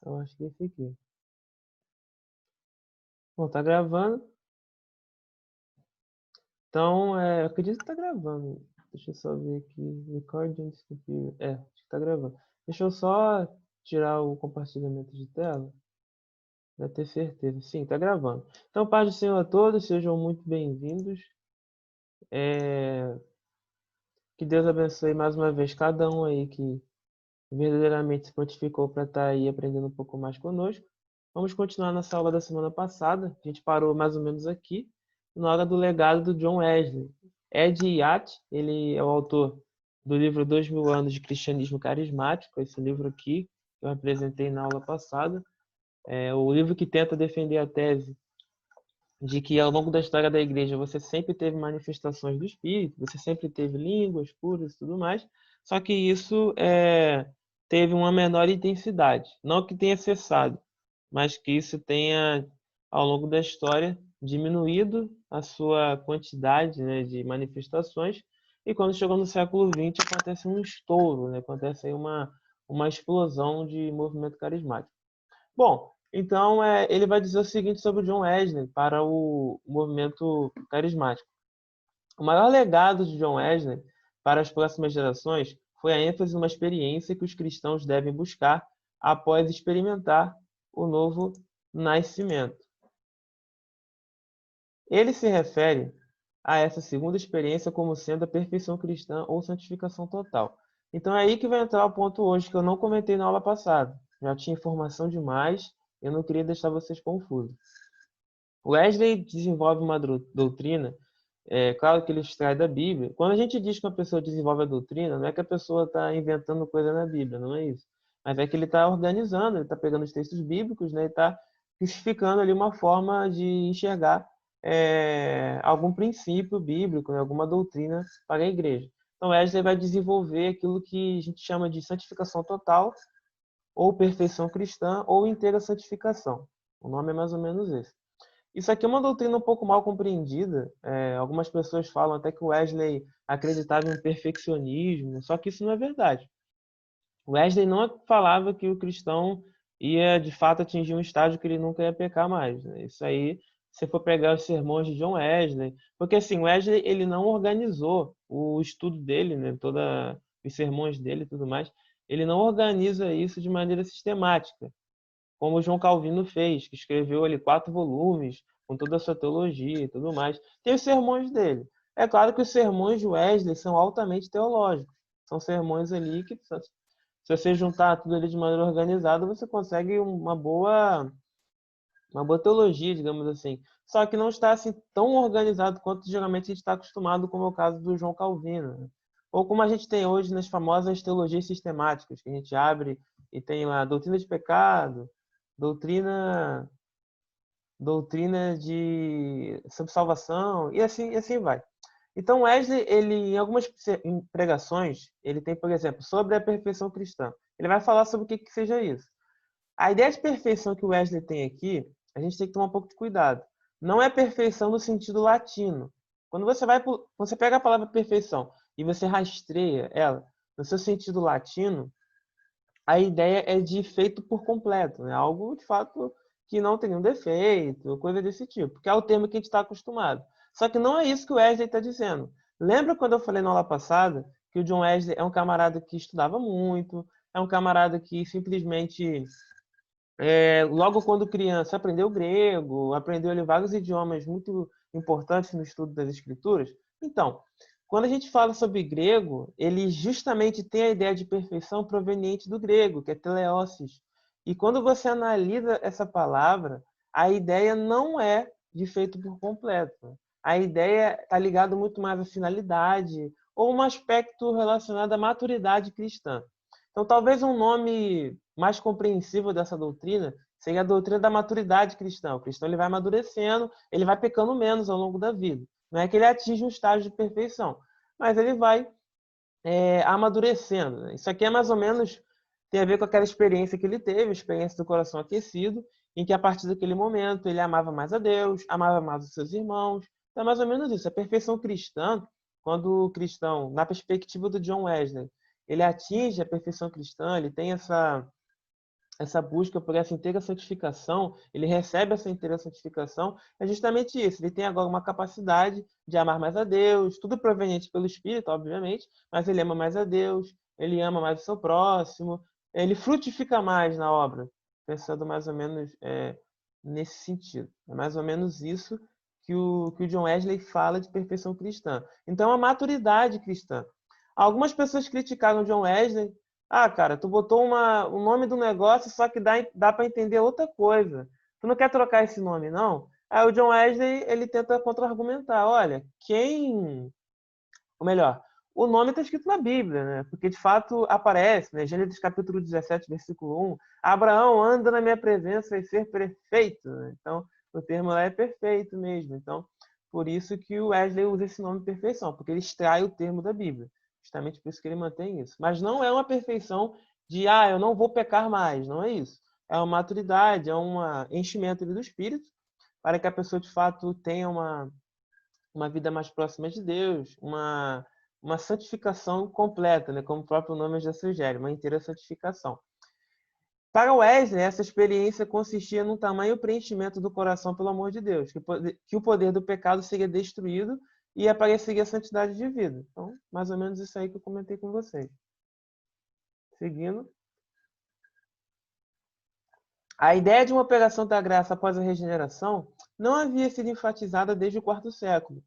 Eu acho que é esse aqui. Bom, tá gravando. Então, eu acredito que tá gravando. Deixa eu só ver aqui. Recording disappear. Acho que tá gravando. Deixa eu só tirar o compartilhamento de tela para ter certeza. Sim, tá gravando. Então, paz do Senhor a todos, sejam muito bem-vindos. Que Deus abençoe mais uma vez cada um aí que verdadeiramente se prontificou para estar aí aprendendo um pouco mais conosco. Vamos continuar nossa aula da semana passada. A gente parou mais ou menos aqui, na hora do legado do John Wesley. Ed Yatt, ele é o autor do livro 2000 anos de cristianismo carismático, esse livro aqui que eu apresentei na aula passada. É o livro que tenta defender a tese de que ao longo da história da igreja você sempre teve manifestações do Espírito, você sempre teve línguas puras e tudo mais, só que isso teve uma menor intensidade. Não que tenha cessado, mas que isso tenha, ao longo da história, diminuído a sua quantidade, né, de manifestações, e quando chegou no século XX acontece um estouro, né, acontece aí uma explosão de movimento carismático. Bom, então ele vai dizer o seguinte sobre o John Wesley para o movimento carismático. O maior legado de John Wesley para as próximas gerações foi a ênfase numa experiência que os cristãos devem buscar após experimentar o novo nascimento. Ele se refere a essa segunda experiência como sendo a perfeição cristã ou santificação total. Então é aí que vai entrar o ponto hoje que eu não comentei na aula passada. Já tinha informação demais, eu não queria deixar vocês confusos. Wesley desenvolve uma doutrina, claro que ele extrai da Bíblia. Quando a gente diz que uma pessoa desenvolve a doutrina, não é que a pessoa está inventando coisa na Bíblia, não é isso. Mas é que ele está organizando, ele está pegando os textos bíblicos, né, e está justificando ali uma forma de enxergar algum princípio bíblico, né, alguma doutrina para a igreja. Então, Wesley vai desenvolver aquilo que a gente chama de santificação total, ou perfeição cristã, ou inteira santificação. O nome é mais ou menos esse. Isso aqui é uma doutrina um pouco mal compreendida. Algumas pessoas falam até que Wesley acreditava em perfeccionismo, só que isso não é verdade. Wesley não falava que o cristão ia de fato atingir um estágio que ele nunca ia pecar mais, né? Isso aí, se for pegar os sermões de John Wesley, porque assim, Wesley ele não organizou o estudo dele, né? Toda os sermões dele e tudo mais, ele não organiza isso de maneira sistemática como João Calvino fez, que escreveu ali 4 volumes, com toda a sua teologia e tudo mais. Tem os sermões dele. É claro que os sermões de Wesley são altamente teológicos. São sermões ali que, se você juntar tudo ali de maneira organizada, você consegue uma boa teologia, digamos assim. Só que não está assim tão organizado quanto geralmente a gente está acostumado, como é o caso do João Calvino, né? Ou como a gente tem hoje nas famosas teologias sistemáticas, que a gente abre e tem lá doutrina de pecado, doutrina sobre salvação e assim vai. Então Wesley, ele em algumas pregações, ele tem, por exemplo, sobre a perfeição cristã. Ele vai falar sobre o que que seja isso. A ideia de perfeição que o Wesley tem aqui, a gente tem que tomar um pouco de cuidado. Não é perfeição no sentido latino. Quando você pega a palavra perfeição e você rastreia ela no seu sentido latino, a ideia é de feito por completo, né? Algo de fato que não tem nenhum defeito, coisa desse tipo, que é o termo que a gente está acostumado. Só que não é isso que o Wesley está dizendo. Lembra quando eu falei na aula passada que o John Wesley é um camarada que estudava muito, é um camarada que simplesmente, logo quando criança, aprendeu grego, aprendeu ali vários idiomas muito importantes no estudo das escrituras? Então, quando a gente fala sobre grego, ele justamente tem a ideia de perfeição proveniente do grego, que é teleosis. E quando você analisa essa palavra, a ideia não é de feito por completo. A ideia está ligada muito mais à finalidade ou um aspecto relacionado à maturidade cristã. Então, talvez um nome mais compreensível dessa doutrina seria a doutrina da maturidade cristã. O cristão ele vai amadurecendo, ele vai pecando menos ao longo da vida. Não é que ele atinge um estágio de perfeição, mas ele vai amadurecendo, né? Isso aqui é mais ou menos, tem a ver com aquela experiência que ele teve, a experiência do coração aquecido, em que a partir daquele momento ele amava mais a Deus, amava mais os seus irmãos. Então é mais ou menos isso. A perfeição cristã, quando o cristão, na perspectiva do John Wesley, ele atinge a perfeição cristã, ele tem essa busca por essa inteira santificação, ele recebe essa inteira santificação, é justamente isso. Ele tem agora uma capacidade de amar mais a Deus, tudo proveniente pelo Espírito, obviamente, mas ele ama mais a Deus, ele ama mais o seu próximo, ele frutifica mais na obra, pensando mais ou menos nesse sentido. É mais ou menos isso que o John Wesley fala de perfeição cristã. Então, a maturidade cristã. Algumas pessoas criticaram John Wesley. Ah, cara, tu botou o nome do negócio, só que dá para entender outra coisa. Tu não quer trocar esse nome, não? Aí o John Wesley, ele tenta contra-argumentar. Olha, ou melhor, o nome está escrito na Bíblia, né? Porque de fato aparece, né? Gênesis capítulo 17, versículo 1. Abraão anda na minha presença e ser perfeito, né? Então, o termo lá é perfeito mesmo. Então, por isso que o Wesley usa esse nome perfeição, porque ele extrai o termo da Bíblia. Justamente por isso que ele mantém isso. Mas não é uma perfeição de, eu não vou pecar mais. Não é isso. É uma maturidade, é um enchimento do Espírito, para que a pessoa de fato tenha uma vida mais próxima de Deus, uma santificação completa, né? Como o próprio nome já sugere, uma inteira santificação. Para Wesley, essa experiência consistia num tamanho preenchimento do coração pelo amor de Deus, que o poder do pecado seria destruído e apareceria a santidade de vida. Então, mais ou menos isso aí que eu comentei com vocês. Seguindo. A ideia de uma operação da graça após a regeneração não havia sido enfatizada desde o quarto século.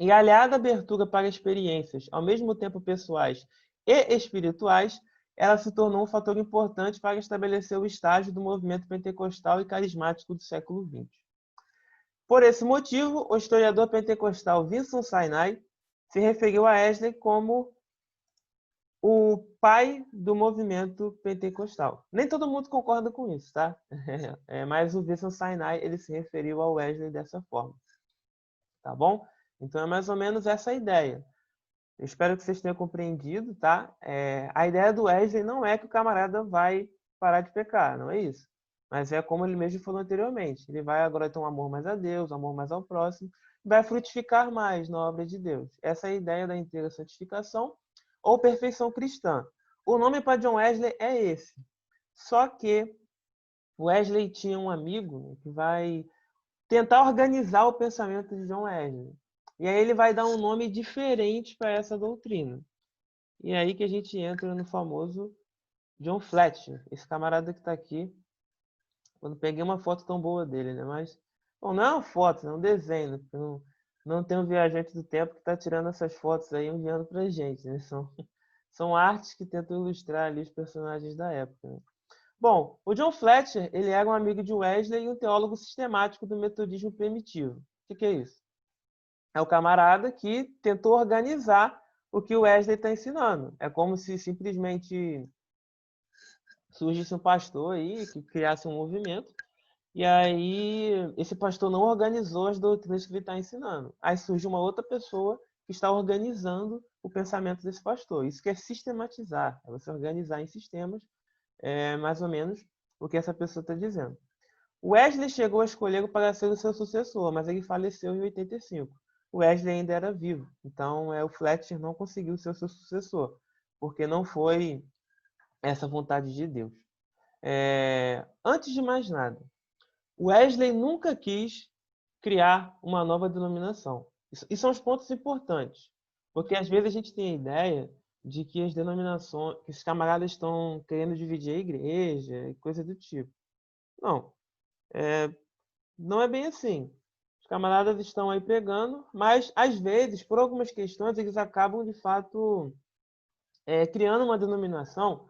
E aliada à abertura para experiências, ao mesmo tempo pessoais e espirituais, ela se tornou um fator importante para estabelecer o estágio do movimento pentecostal e carismático do século XX. Por esse motivo, o historiador pentecostal Vincent Sinai se referiu a Wesley como o pai do movimento pentecostal. Nem todo mundo concorda com isso, tá? Mas o Vincent Sinai ele se referiu ao Wesley dessa forma. Tá bom? Então é mais ou menos essa a ideia. Eu espero que vocês tenham compreendido, tá? A ideia do Wesley não é que o camarada vai parar de pecar, não é isso. Mas é como ele mesmo falou anteriormente. Ele vai agora ter um amor mais a Deus, um amor mais ao próximo, vai frutificar mais na obra de Deus. Essa é a ideia da inteira santificação ou perfeição cristã. O nome para John Wesley é esse. Só que Wesley tinha um amigo que vai tentar organizar o pensamento de John Wesley. E aí ele vai dar um nome diferente para essa doutrina. E é aí que a gente entra no famoso John Fletcher, esse camarada que está aqui. Eu não peguei uma foto tão boa dele, né? Mas, bom, não é uma foto, é um desenho, né? Porque não tem um viajante do tempo que está tirando essas fotos aí enviando para a gente, né? São artes que tentam ilustrar ali os personagens da época, né? Bom, o John Fletcher, ele era um amigo de Wesley e um teólogo sistemático do metodismo primitivo. O que é isso? É o camarada que tentou organizar o que o Wesley está ensinando. É como se simplesmente surgisse um pastor aí que criasse um movimento e aí esse pastor não organizou as doutrinas que ele está ensinando. Aí surge uma outra pessoa que está organizando o pensamento desse pastor. Isso que é sistematizar, é você organizar em sistemas, mais ou menos o que essa pessoa está dizendo. Wesley chegou a escolher para ser o seu sucessor, mas ele faleceu em 85. O Wesley ainda era vivo, então o Fletcher não conseguiu ser o seu sucessor, porque não foi essa vontade de Deus. Antes de mais nada, Wesley nunca quis criar uma nova denominação. E são os pontos importantes, porque às vezes a gente tem a ideia de que as denominações, que os camaradas estão querendo dividir a igreja e coisa do tipo. Não, não é bem assim. Os camaradas estão aí pegando, mas às vezes, por algumas questões, eles acabam de fato criando uma denominação.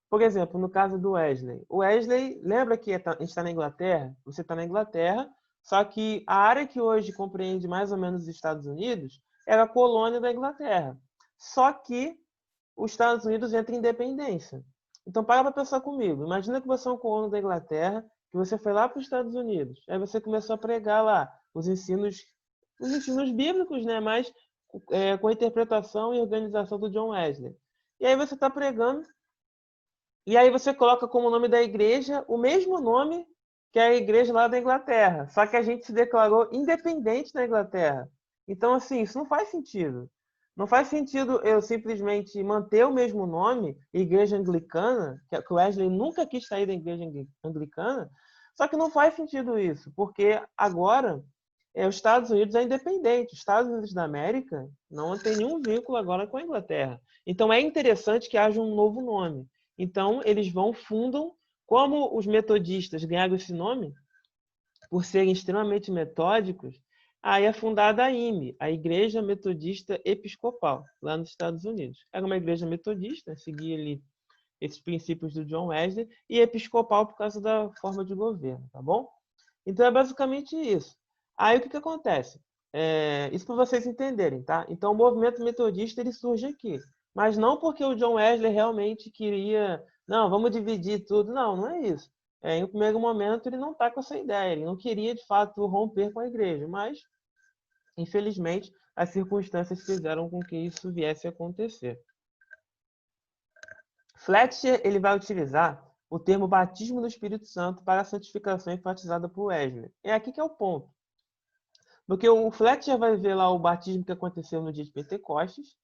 Por exemplo, no caso do Wesley. O Wesley, lembra que a gente está na Inglaterra? Você está na Inglaterra, só que a área que hoje compreende mais ou menos os Estados Unidos era a colônia da Inglaterra. Só que os Estados Unidos entra em independência. Então, para pensar comigo. Imagina que você é um colono da Inglaterra, que você foi lá para os Estados Unidos. Aí você começou a pregar lá os ensinos bíblicos, né? Mas com a interpretação e organização do John Wesley. E aí você está pregando e aí você coloca como nome da igreja o mesmo nome que a igreja lá da Inglaterra. Só que a gente se declarou independente da Inglaterra. Então, assim, isso não faz sentido. Não faz sentido eu simplesmente manter o mesmo nome, Igreja Anglicana, que o Wesley nunca quis sair da Igreja Anglicana, só que não faz sentido isso, porque agora os Estados Unidos é independente. Os Estados Unidos da América não tem nenhum vínculo agora com a Inglaterra. Então é interessante que haja um novo nome. Então eles fundam, como os metodistas ganharam esse nome, por serem extremamente metódicos, aí é fundada a IME, a Igreja Metodista Episcopal, lá nos Estados Unidos. Era uma igreja metodista, seguia ali esses princípios do John Wesley, e episcopal por causa da forma de governo, tá bom? Então é basicamente isso. Aí o que acontece? Isso para vocês entenderem, tá? Então o movimento metodista ele surge aqui, mas não porque o John Wesley realmente queria, não, vamos dividir tudo. Não, não é isso. Em um primeiro momento ele não está com essa ideia, ele não queria de fato romper com a igreja, mas infelizmente as circunstâncias fizeram com que isso viesse a acontecer. Fletcher ele vai utilizar o termo batismo no Espírito Santo para a santificação enfatizada por Wesley. É aqui que é o ponto. Porque o Fletcher vai ver lá o batismo que aconteceu no dia de Pentecostes,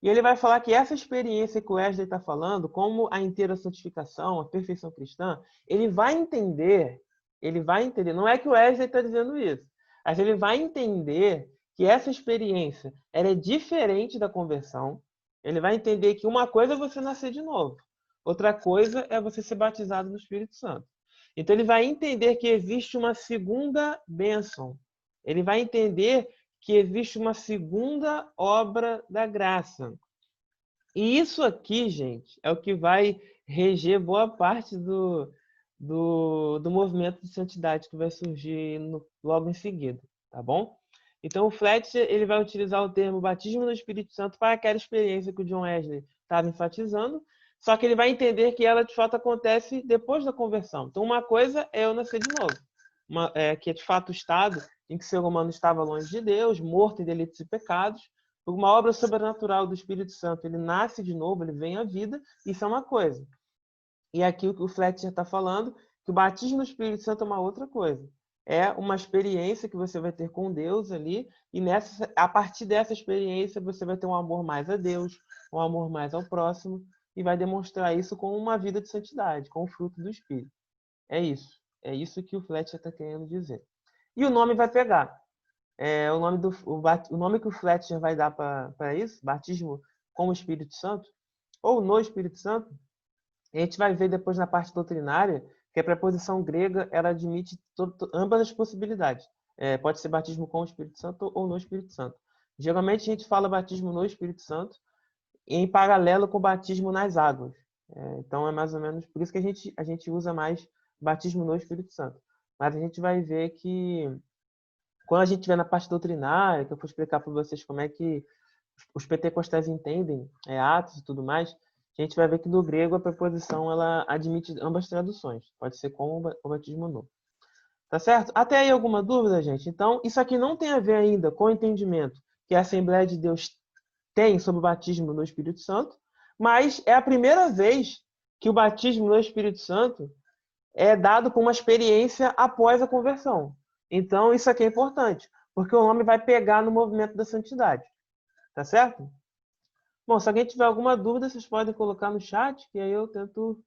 e ele vai falar que essa experiência que o Wesley está falando, como a inteira santificação, a perfeição cristã, ele vai entender, não é que o Wesley está dizendo isso, mas ele vai entender que essa experiência ela é diferente da conversão. Ele vai entender que uma coisa é você nascer de novo, outra coisa é você ser batizado no Espírito Santo. Então ele vai entender que existe uma segunda bênção. Ele vai entender que existe uma segunda obra da graça. E isso aqui, gente, é o que vai reger boa parte do movimento de santidade que vai surgir logo em seguida, tá bom? Então o Fletcher ele vai utilizar o termo batismo no Espírito Santo para aquela experiência que o John Wesley estava enfatizando, só que ele vai entender que ela de fato acontece depois da conversão. Então uma coisa é eu nascer de novo, que é de fato o estado em que o ser humano estava longe de Deus, morto em delitos e pecados. Por uma obra sobrenatural do Espírito Santo, ele nasce de novo, ele vem à vida, isso é uma coisa. E aqui o que o Fletcher está falando, que o batismo no Espírito Santo é uma outra coisa. É uma experiência que você vai ter com Deus ali, e a partir dessa experiência você vai ter um amor mais a Deus, um amor mais ao próximo, e vai demonstrar isso com uma vida de santidade, com o fruto do Espírito. É isso que o Fletcher está querendo dizer. E o nome vai pegar. O nome que o Fletcher vai dar para isso, batismo com o Espírito Santo, ou no Espírito Santo, a gente vai ver depois na parte doutrinária que a preposição grega ela admite ambas as possibilidades. Pode ser batismo com o Espírito Santo ou no Espírito Santo. Geralmente a gente fala batismo no Espírito Santo em paralelo com o batismo nas águas. Então é mais ou menos por isso que a gente usa mais batismo no Espírito Santo. Mas a gente vai ver que quando a gente estiver na parte doutrinária, que eu for explicar para vocês como é que os pentecostais entendem Atos e tudo mais, a gente vai ver que no grego a preposição ela admite ambas traduções. Pode ser com o batismo no. Tá certo? Até aí alguma dúvida, gente? Então, isso aqui não tem a ver ainda com o entendimento que a Assembleia de Deus tem sobre o batismo no Espírito Santo, mas é a primeira vez que o batismo no Espírito Santo é dado com uma experiência após a conversão. Então, isso aqui é importante, porque o nome vai pegar no movimento da santidade. Tá certo? Bom, se alguém tiver alguma dúvida, vocês podem colocar no chat, que aí eu tento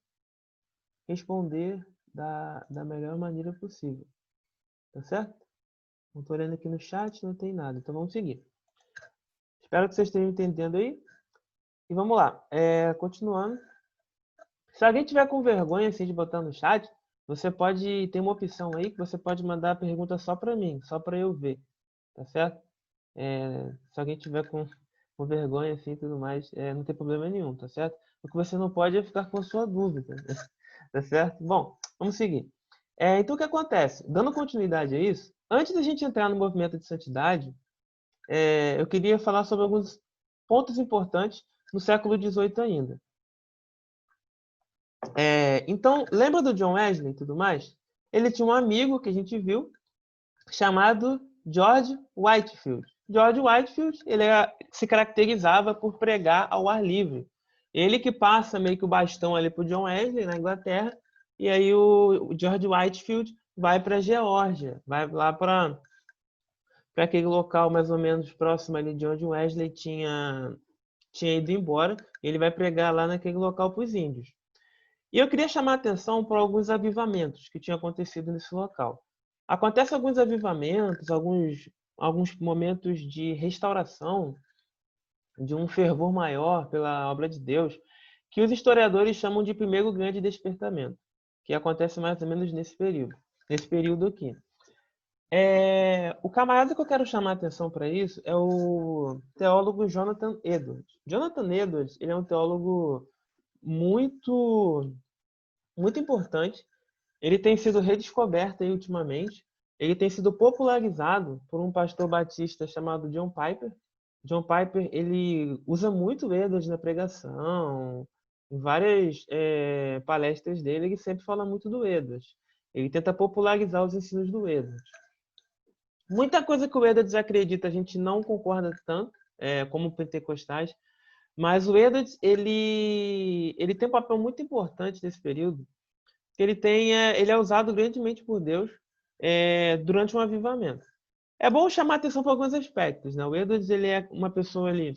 responder da melhor maneira possível. Tá certo? Não estou olhando aqui no chat, não tem nada. Então vamos seguir. Espero que vocês estejam entendendo aí. E vamos lá. Continuando. Se alguém tiver com vergonha assim, de botar no chat, você pode ter uma opção aí que você pode mandar a pergunta só para mim, só para eu ver. Tá certo? Se alguém tiver com vergonha assim, tudo mais, não tem problema nenhum, tá certo? O que você não pode é ficar com a sua dúvida, tá certo? Bom, vamos seguir. Então, o que acontece? Dando continuidade a isso, antes da gente entrar no movimento de santidade, eu queria falar sobre alguns pontos importantes no século XVIII ainda. Então, lembra do John Wesley e tudo mais? Ele tinha um amigo que a gente viu, chamado George Whitefield. George Whitefield ele se caracterizava por pregar ao ar livre. Ele que passa meio que o bastão ali para o John Wesley, na Inglaterra, e aí o George Whitefield vai para a Geórgia, vai lá para para aquele local mais ou menos próximo ali de onde o Wesley tinha ido embora. Ele vai pregar lá naquele local para os índios. E eu queria chamar a atenção para alguns avivamentos que tinham acontecido nesse local. Acontecem alguns avivamentos, alguns momentos de restauração, de um fervor maior pela obra de Deus, que os historiadores chamam de primeiro grande despertamento, que acontece mais ou menos nesse período aqui. O camarada que eu quero chamar a atenção para isso é o teólogo Jonathan Edwards. Jonathan Edwards, ele é um teólogo muito, muito importante. Ele tem sido redescoberto aí ultimamente. Ele tem sido popularizado por um pastor batista chamado John Piper. John Piper, ele usa muito Edwards na pregação. Em várias palestras dele, ele sempre fala muito do Edwards. Ele tenta popularizar os ensinos do Edwards. Muita coisa que o Edwards acredita a gente não concorda tanto, como pentecostais, mas o Edwards, ele tem um papel muito importante nesse período. Ele é usado grandemente por Deus durante um avivamento. É bom chamar atenção para alguns aspectos, né? O Edwards, ele é uma pessoa ali,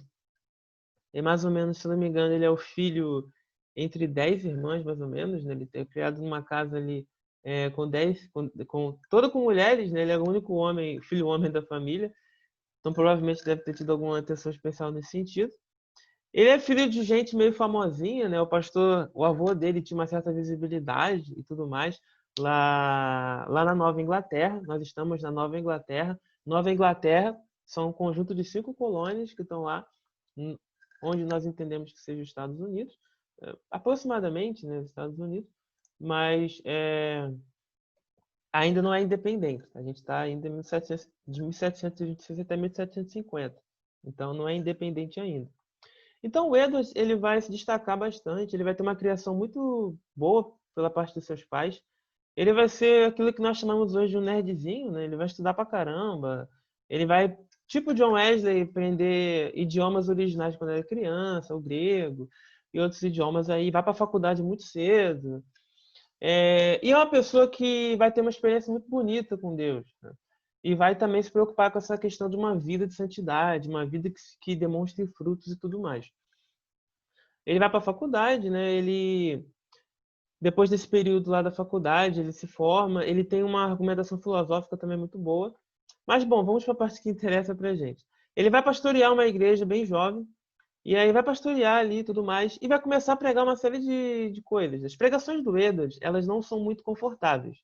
mais ou menos, se não me engano, ele é o filho entre 10 irmãs, mais ou menos, né? Ele é criado numa casa ali com 10, toda com mulheres, né? Ele é o único homem, filho homem da família, então provavelmente deve ter tido alguma atenção especial nesse sentido. Ele é filho de gente meio famosinha, né? O avô dele tinha uma certa visibilidade e tudo mais lá na Nova Inglaterra. Nós estamos na Nova Inglaterra. Nova Inglaterra são um conjunto de 5 colônias que estão lá, onde nós entendemos que seja os Estados Unidos, aproximadamente, né, os Estados Unidos, mas ainda não é independente. A gente está ainda de 1726 até 1750, então não é independente ainda. Então o Edwards, ele vai se destacar bastante, ele vai ter uma criação muito boa pela parte dos seus pais. Ele vai ser aquilo que nós chamamos hoje de um nerdzinho, né? Ele vai estudar pra caramba. Ele vai, tipo John Wesley, aprender idiomas originais quando era criança, o grego e outros idiomas aí. Vai para a faculdade muito cedo. E é uma pessoa que vai ter uma experiência muito bonita com Deus, né? E vai também se preocupar com essa questão de uma vida de santidade, uma vida que demonstre frutos e tudo mais. Ele vai para a faculdade, né? Depois desse período lá da faculdade, ele se forma, ele tem uma argumentação filosófica também muito boa. Mas, bom, vamos para a parte que interessa para a gente. Ele vai pastorear uma igreja bem jovem, e aí vai pastorear ali e tudo mais, e vai começar a pregar uma série de coisas. As pregações do Edwards, elas não são muito confortáveis.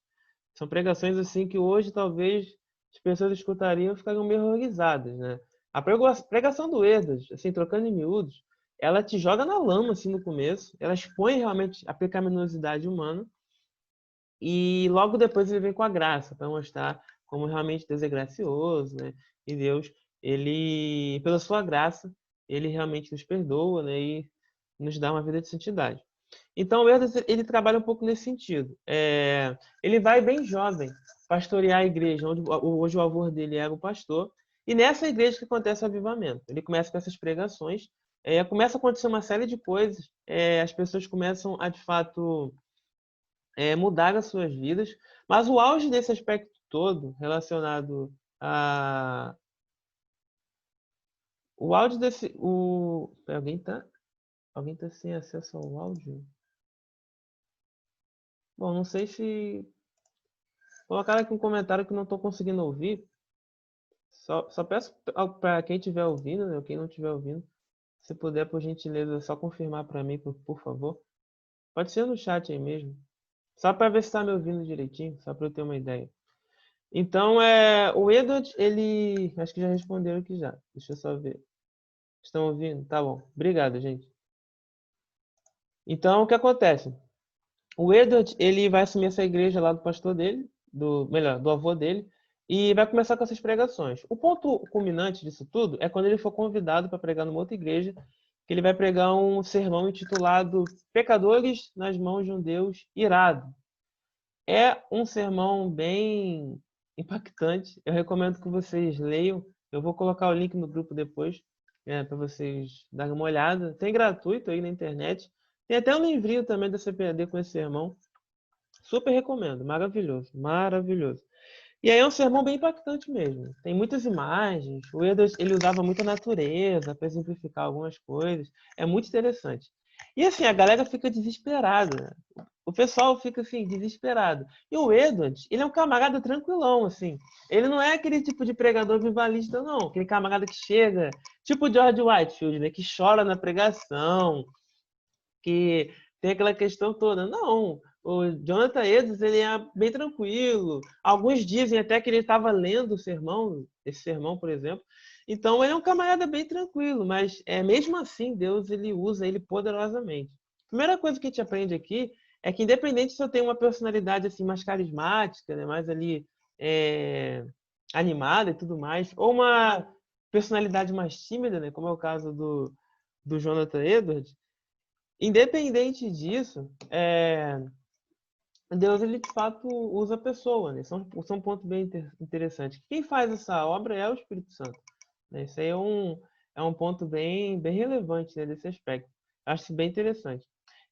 São pregações assim que hoje talvez as pessoas escutariam e ficariam meio horrorizadas, né? A pregação do Edwards, assim, trocando em miúdos, ela te joga na lama assim no começo, ela expõe realmente a pecaminosidade humana e logo depois ele vem com a graça para mostrar como realmente Deus é gracioso, né? E Deus, ele, pela sua graça, ele realmente nos perdoa, né? E nos dá uma vida de santidade. Então, o Edwards, ele trabalha um pouco nesse sentido. Ele vai bem jovem pastorear a igreja, onde hoje o avô dele era o pastor, e nessa igreja que acontece o avivamento. Ele começa com essas pregações, começa a acontecer uma série de coisas, as pessoas começam a, de fato, mudar as suas vidas, mas o auge desse aspecto todo, relacionado a... O áudio desse... Alguém tá sem acesso ao áudio? Bom, não sei se... Colocaram aqui um comentário que não estou conseguindo ouvir. Só peço para quem estiver ouvindo, né, ou quem não estiver ouvindo, se puder, por gentileza, só confirmar para mim, por favor. Pode ser no chat aí mesmo. Só para ver se está me ouvindo direitinho, só para eu ter uma ideia. Então, o Edward, ele... Acho que já responderam aqui já. Deixa eu só ver. Estão ouvindo? Tá bom. Obrigado, gente. Então, o que acontece? O Edward, ele vai assumir essa igreja lá do pastor dele, do avô dele, e vai começar com essas pregações. O ponto culminante disso tudo é quando ele for convidado para pregar numa outra igreja, que ele vai pregar um sermão intitulado Pecadores nas mãos de um Deus irado. É um sermão bem impactante. Eu recomendo que vocês leiam. Eu vou colocar o link no grupo depois, para vocês darem uma olhada. Tem gratuito aí na internet. Tem até um livrinho também da CPAD com esse sermão. Super recomendo. Maravilhoso. Maravilhoso. E aí é um sermão bem impactante mesmo. Tem muitas imagens. O Edwards, ele usava muita natureza para exemplificar algumas coisas. É muito interessante. E assim, a galera fica desesperada. O pessoal fica assim, desesperado. E o Edwards, ele é um camarada tranquilão, assim. Ele não é aquele tipo de pregador vivalista, não. Aquele camarada que chega, tipo o George Whitefield, né? Que chora na pregação, que tem aquela questão toda. Não, o Jonathan Edwards, ele é bem tranquilo. Alguns dizem até que ele estava lendo o sermão, esse sermão, por exemplo. Então, ele é um camarada bem tranquilo, mas mesmo assim, Deus ele usa ele poderosamente. A primeira coisa que a gente aprende aqui é que, independente se eu tenho uma personalidade assim mais carismática, né, mais ali animada e tudo mais, ou uma personalidade mais tímida, né, como é o caso do Jonathan Edwards, independente disso, Deus ele de fato usa a pessoa, né? Isso é um ponto bem interessante. Quem faz essa obra é o Espírito Santo, né? Isso aí é um ponto bem relevante, né, desse aspecto. Acho isso bem interessante.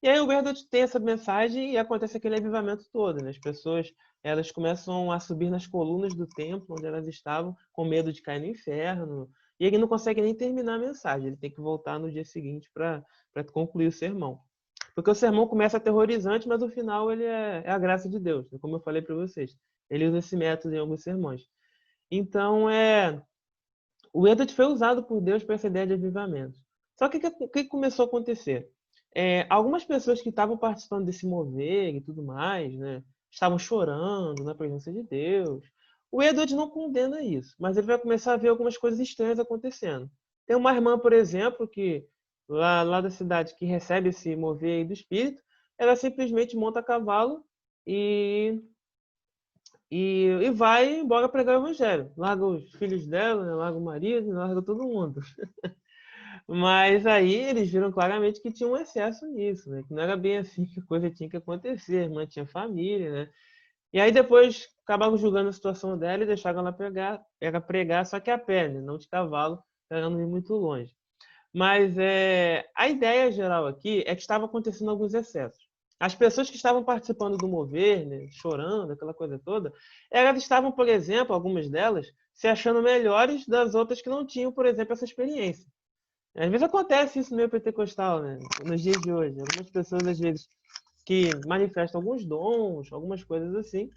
E aí o Bernard tem essa mensagem e acontece aquele avivamento todo, né? As pessoas elas começam a subir nas colunas do templo onde elas estavam com medo de cair no inferno. E ele não consegue nem terminar a mensagem, ele tem que voltar no dia seguinte para concluir o sermão. Porque o sermão começa aterrorizante, mas o final ele é a graça de Deus, né? Como eu falei para vocês. Ele usa esse método em alguns sermões. Então, o Edward foi usado por Deus para essa ideia de avivamento. Só que o que começou a acontecer? Algumas pessoas que estavam participando desse mover e tudo mais, né, estavam chorando na presença de Deus. O Edward não condena isso, mas ele vai começar a ver algumas coisas estranhas acontecendo. Tem uma irmã, por exemplo, que lá da cidade, que recebe esse mover aí do espírito, ela simplesmente monta a cavalo e e vai embora pregar o evangelho. Larga os filhos dela, né? Larga o marido, larga todo mundo. Mas aí eles viram claramente que tinha um excesso nisso, né? Que não era bem assim que a coisa tinha que acontecer. A irmã tinha família, né? E aí depois acabaram julgando a situação dela e deixaram ela pregar só que a pé, né? Não de cavalo, para ela não ir muito longe. Mas a ideia geral aqui é que estava acontecendo alguns excessos. As pessoas que estavam participando do mover, né, chorando, aquela coisa toda, elas estavam, por exemplo, algumas delas, se achando melhores das outras que não tinham, por exemplo, essa experiência. Às vezes acontece isso no meio pentecostal, né, nos dias de hoje. Algumas pessoas, às vezes, que manifestam alguns dons, algumas coisas assim,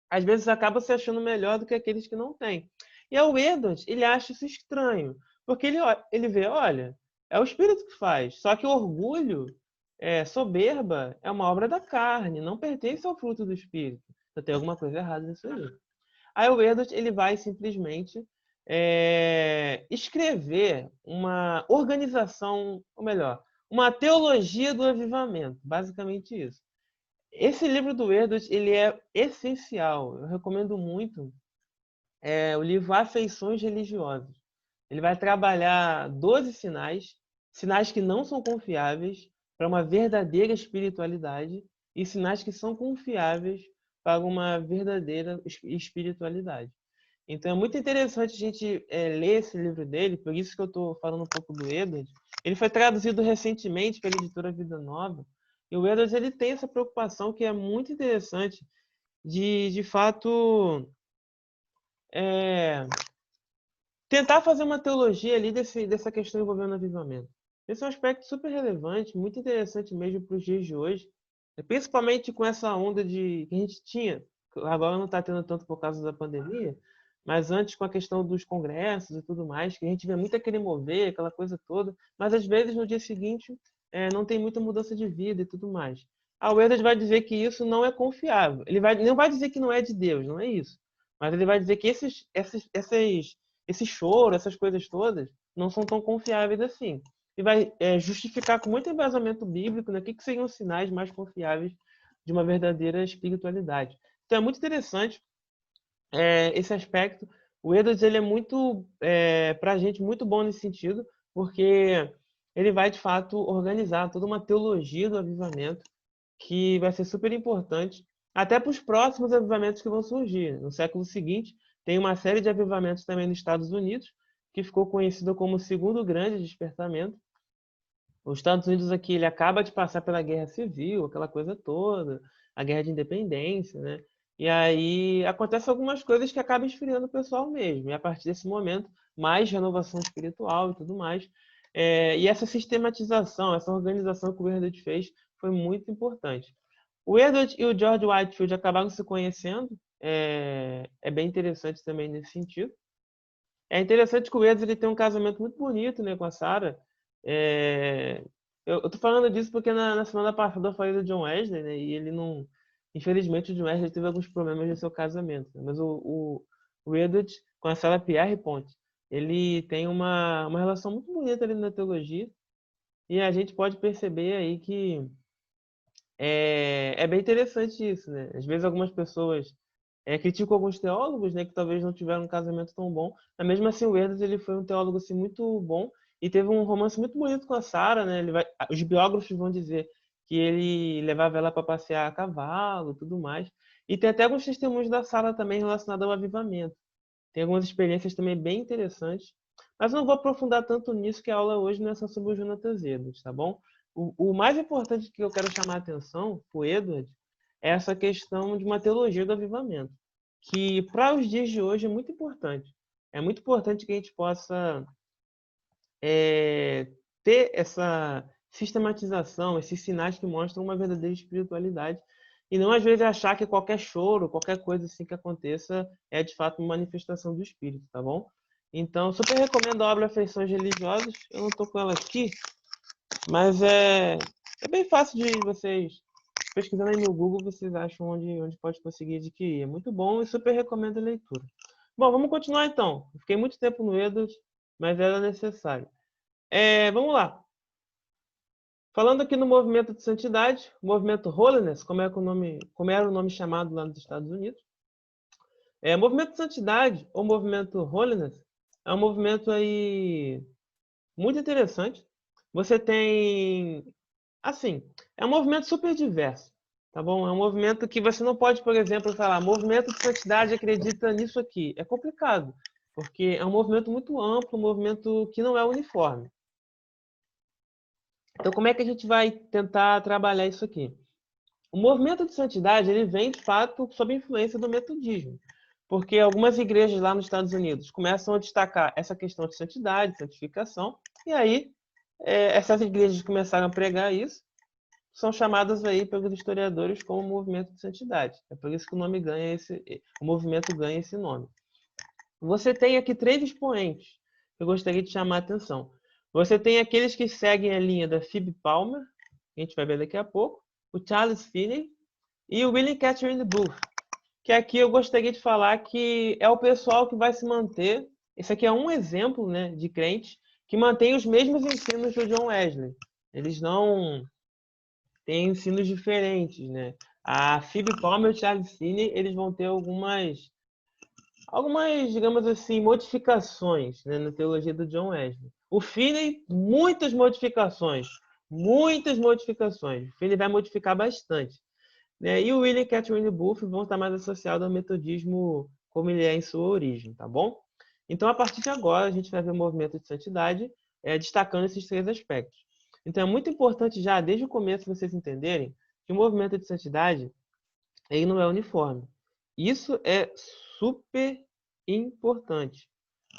às vezes acabam se achando melhor do que aqueles que não têm. E o Edwards, ele acha isso estranho, porque ele vê, olha, é o Espírito que faz, só que o orgulho, soberba, é uma obra da carne, não pertence ao fruto do Espírito. Então tem alguma coisa errada nisso aí. Aí o Edwards, ele vai simplesmente escrever uma organização, ou melhor, uma teologia do avivamento, basicamente isso. Esse livro do Edwards, ele é essencial. Eu recomendo muito o livro Afeições Religiosas. Ele vai trabalhar 12 sinais, sinais que não são confiáveis para uma verdadeira espiritualidade e sinais que são confiáveis para uma verdadeira espiritualidade. Então é muito interessante a gente ler esse livro dele, por isso que eu estou falando um pouco do Edwards. Ele foi traduzido recentemente pela editora Vida Nova, e o Edwards ele tem essa preocupação que é muito interessante de fato, é, tentar fazer uma teologia ali dessa questão envolvendo avivamento. Esse é um aspecto super relevante, muito interessante mesmo para os dias de hoje, principalmente com essa onda que a gente tinha, agora não está tendo tanto por causa da pandemia, mas antes com a questão dos congressos e tudo mais, que a gente vê muito aquele mover, aquela coisa toda, mas às vezes no dia seguinte não tem muita mudança de vida e tudo mais. A Edwards vai dizer que isso não é confiável. Não vai dizer que não é de Deus, não é isso. Mas ele vai dizer que esse choro, essas coisas todas, não são tão confiáveis assim. E vai justificar com muito embasamento bíblico, né, o que seriam os sinais mais confiáveis de uma verdadeira espiritualidade. Então é muito interessante esse aspecto. O Edwards ele é muito, para a gente, muito bom nesse sentido, porque ele vai, de fato, organizar toda uma teologia do avivamento que vai ser super importante até para os próximos avivamentos que vão surgir. No século seguinte, tem uma série de avivamentos também nos Estados Unidos, que ficou conhecido como o Segundo Grande Despertamento. Os Estados Unidos aqui, ele acaba de passar pela Guerra Civil, aquela coisa toda, a Guerra de Independência, né? E aí acontecem algumas coisas que acabam esfriando o pessoal mesmo. E a partir desse momento, mais renovação espiritual e tudo mais. E essa sistematização, essa organização que o Edward fez foi muito importante. O Edward e o George Whitefield acabaram se conhecendo. É bem interessante também nesse sentido. É interessante que o Edward ele tem um casamento muito bonito, né, com a Sarah. Eu tô falando disso porque na semana passada eu falei do John Wesley, né, e ele não... Infelizmente, o John Wesley teve alguns problemas no seu casamento. Né, mas o Edward com a Sarah Pierpont, ele tem uma relação muito bonita ali na teologia. E a gente pode perceber aí que é bem interessante isso, né? Às vezes algumas pessoas criticam alguns teólogos, né, que talvez não tiveram um casamento tão bom. Mas mesmo assim, o Edwards ele foi um teólogo assim muito bom e teve um romance muito bonito com a Sarah, né? Os biógrafos vão dizer que ele levava ela para passear a cavalo, tudo mais. E tem até alguns testemunhos da Sarah também relacionados ao avivamento. Tem algumas experiências também bem interessantes. Mas eu não vou aprofundar tanto nisso, que a aula hoje não é só sobre o Jonathan Edwards, tá bom? O mais importante que eu quero chamar a atenção para o Edwards é essa questão de uma teologia do avivamento, que para os dias de hoje é muito importante. É muito importante que a gente possa ter essa sistematização, esses sinais que mostram uma verdadeira espiritualidade, e não às vezes achar que qualquer choro, qualquer coisa assim que aconteça é de fato uma manifestação do Espírito, tá bom? Então, super recomendo a obra Afeições Religiosas. Eu não estou com ela aqui, mas é bem fácil de vocês pesquisando aí no Google, vocês acham onde pode conseguir adquirir. É muito bom e super recomendo a leitura. Bom, vamos continuar então. Eu fiquei muito tempo no Edwards, mas era necessário. Vamos lá. Falando aqui no movimento de santidade, o movimento Holiness, como era o nome chamado lá nos Estados Unidos. Movimento de santidade ou movimento Holiness é um movimento aí muito interessante. Você tem, assim, é um movimento super diverso, tá bom? É um movimento que você não pode, por exemplo, falar, movimento de santidade acredita nisso aqui. É complicado, porque é um movimento muito amplo, um movimento que não é uniforme. Então, como é que a gente vai tentar trabalhar isso aqui? O movimento de santidade ele vem, de fato, sob influência do metodismo, porque algumas igrejas lá nos Estados Unidos começam a destacar essa questão de santidade, santificação, e aí essas igrejas começaram a pregar isso, são chamadas aí pelos historiadores como movimento de santidade. É por isso que o movimento ganha esse nome. Você tem aqui 3 expoentes que eu gostaria de chamar a atenção. Você tem aqueles que seguem a linha da Phoebe Palmer, que a gente vai ver daqui a pouco, o Charles Finney e o William Catherine Booth, que aqui eu gostaria de falar que é o pessoal que vai se manter. Esse aqui é um exemplo, né, de crentes que mantém os mesmos ensinos do John Wesley. Eles não têm ensinos diferentes, né? A Phoebe Palmer e o Charles Finney, eles vão ter algumas, digamos assim, modificações, né, na teologia do John Wesley. O Finney, muitas modificações. Muitas modificações. O Finney vai modificar bastante. Né? E o William Catherine Booth vão estar mais associados ao metodismo como ele é em sua origem, tá bom? Então, a partir de agora, a gente vai ver o movimento de santidade destacando esses 3 aspectos. Então, é muito importante já, desde o começo, vocês entenderem que o movimento de santidade ele não é uniforme. Isso é super importante,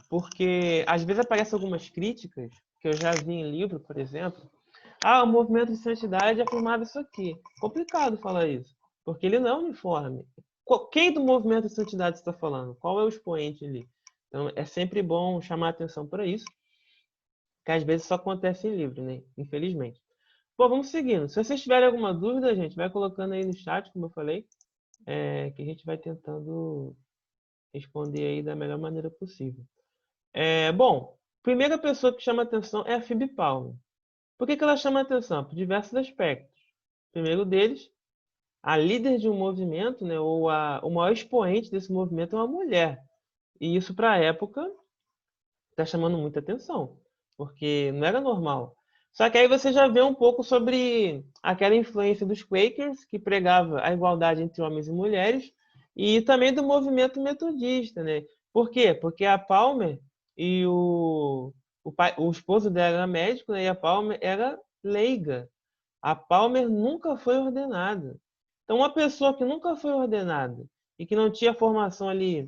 porque às vezes aparecem algumas críticas, que eu já vi em livro, por exemplo, o movimento de santidade afirmava isso aqui. Complicado falar isso, porque ele não é uniforme. Quem do movimento de santidade está falando? Qual é o expoente ali? Então, é sempre bom chamar atenção para isso, que às vezes só acontece em livro, né? Infelizmente. Bom, vamos seguindo. Se vocês tiverem alguma dúvida, gente, vai colocando aí no chat, como eu falei, que a gente vai tentando responder aí da melhor maneira possível. Bom, primeira pessoa que chama atenção é a Phoebe Palmer. Por que ela chama atenção? Por diversos aspectos. O primeiro deles, a líder de um movimento, né, ou o maior expoente desse movimento é uma mulher. E isso, para a época, está chamando muita atenção, porque não era normal. Só que aí você já vê um pouco sobre aquela influência dos Quakers, que pregava a igualdade entre homens e mulheres, e também do movimento metodista. Né? Por quê? Porque a Palmer e o esposo dela era médico, né, e a Palmer era leiga. A Palmer nunca foi ordenada. Então, uma pessoa que nunca foi ordenada e que não tinha formação ali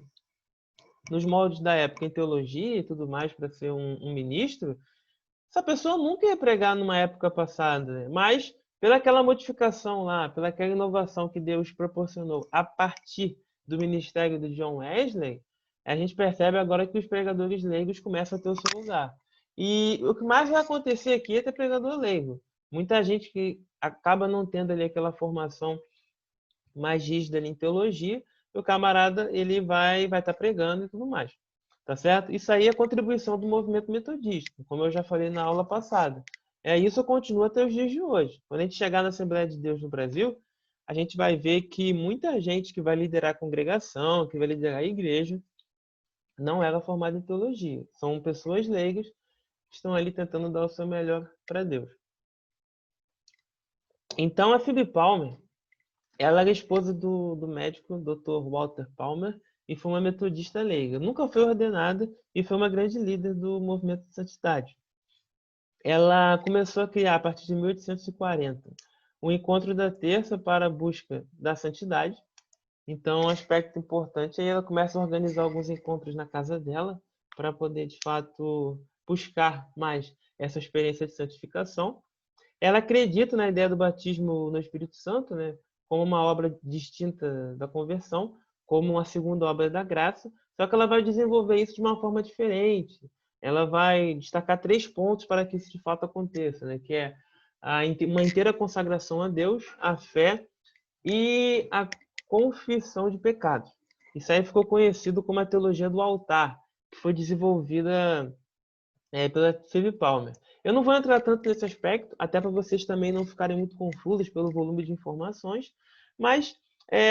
nos moldes da época em teologia e tudo mais para ser um ministro, essa pessoa nunca ia pregar numa época passada, né? Mas pela aquela modificação lá, pela aquela inovação que Deus proporcionou a partir do ministério de John Wesley, a gente percebe agora que os pregadores leigos começam a ter o seu lugar. E o que mais vai acontecer aqui é ter pregador leigo. Muita gente que acaba não tendo ali aquela formação mais rígida ali em teologia, e o camarada ele vai estar pregando e tudo mais. Tá certo? Isso aí é contribuição do movimento metodista, como eu já falei na aula passada. Isso continua até os dias de hoje. Quando a gente chegar na Assembleia de Deus no Brasil, a gente vai ver que muita gente que vai liderar a congregação, que vai liderar a igreja, não era formada em teologia. São pessoas leigas que estão ali tentando dar o seu melhor para Deus. Então, a Phoebe Palmer, ela era esposa do médico Dr. Walter Palmer e foi uma metodista leiga. Nunca foi ordenada e foi uma grande líder do movimento de santidade. Ela começou a criar, a partir de 1840, o Encontro da Terça para a Busca da Santidade. Então, um aspecto importante é ela começa a organizar alguns encontros na casa dela para poder, de fato, buscar mais essa experiência de santificação. Ela acredita na ideia do batismo no Espírito Santo, né, como uma obra distinta da conversão, como uma segunda obra da graça, só que ela vai desenvolver isso de uma forma diferente. Ela vai destacar 3 pontos para que isso de fato aconteça, né, que é uma inteira consagração a Deus, a fé e a confissão de pecados. Isso aí ficou conhecido como a teologia do altar, que foi desenvolvida pela Phoebe Palmer. Eu não vou entrar tanto nesse aspecto, até para vocês também não ficarem muito confusos pelo volume de informações, mas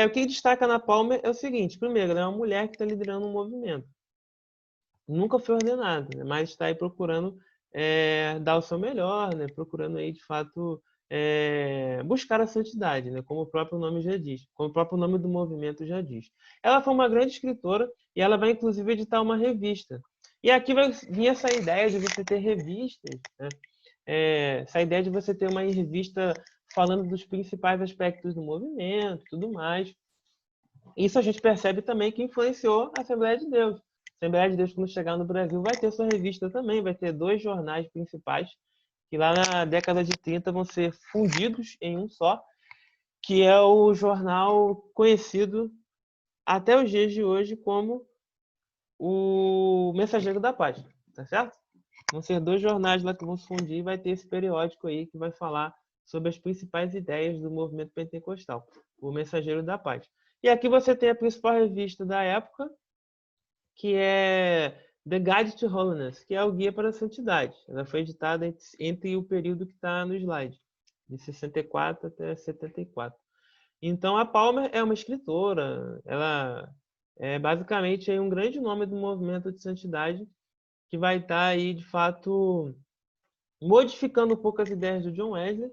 o que destaca na Palmer é o seguinte: primeiro, ela é uma mulher que está liderando um movimento. Nunca foi ordenada, né, mas está aí procurando dar o seu melhor, né, procurando aí, de fato, buscar a santidade, né, como o próprio nome já diz, como o próprio nome do movimento já diz. Ela foi uma grande escritora e ela vai, inclusive, editar uma revista. E aqui vai vir essa ideia de você ter revistas, né? Essa ideia de você ter uma revista falando dos principais aspectos do movimento, tudo mais. Isso a gente percebe também que influenciou a Assembleia de Deus. A Assembleia de Deus, quando chegar no Brasil, vai ter sua revista também, vai ter 2 jornais principais, que lá na década de 30 vão ser fundidos em um só, que é o jornal conhecido até os dias de hoje como o Mensageiro da Paz, tá certo? Vão ser 2 jornais lá que vão se fundir e vai ter esse periódico aí que vai falar sobre as principais ideias do movimento pentecostal, o Mensageiro da Paz. E aqui você tem a principal revista da época, que é The Guide to Holiness, que é o Guia para a Santidade. Ela foi editada entre o período que está no slide, de 64 até 74. Então, a Palmer é uma escritora, ela é basicamente um grande nome do movimento de santidade, que vai estar aí, de fato, modificando um pouco as ideias do John Wesley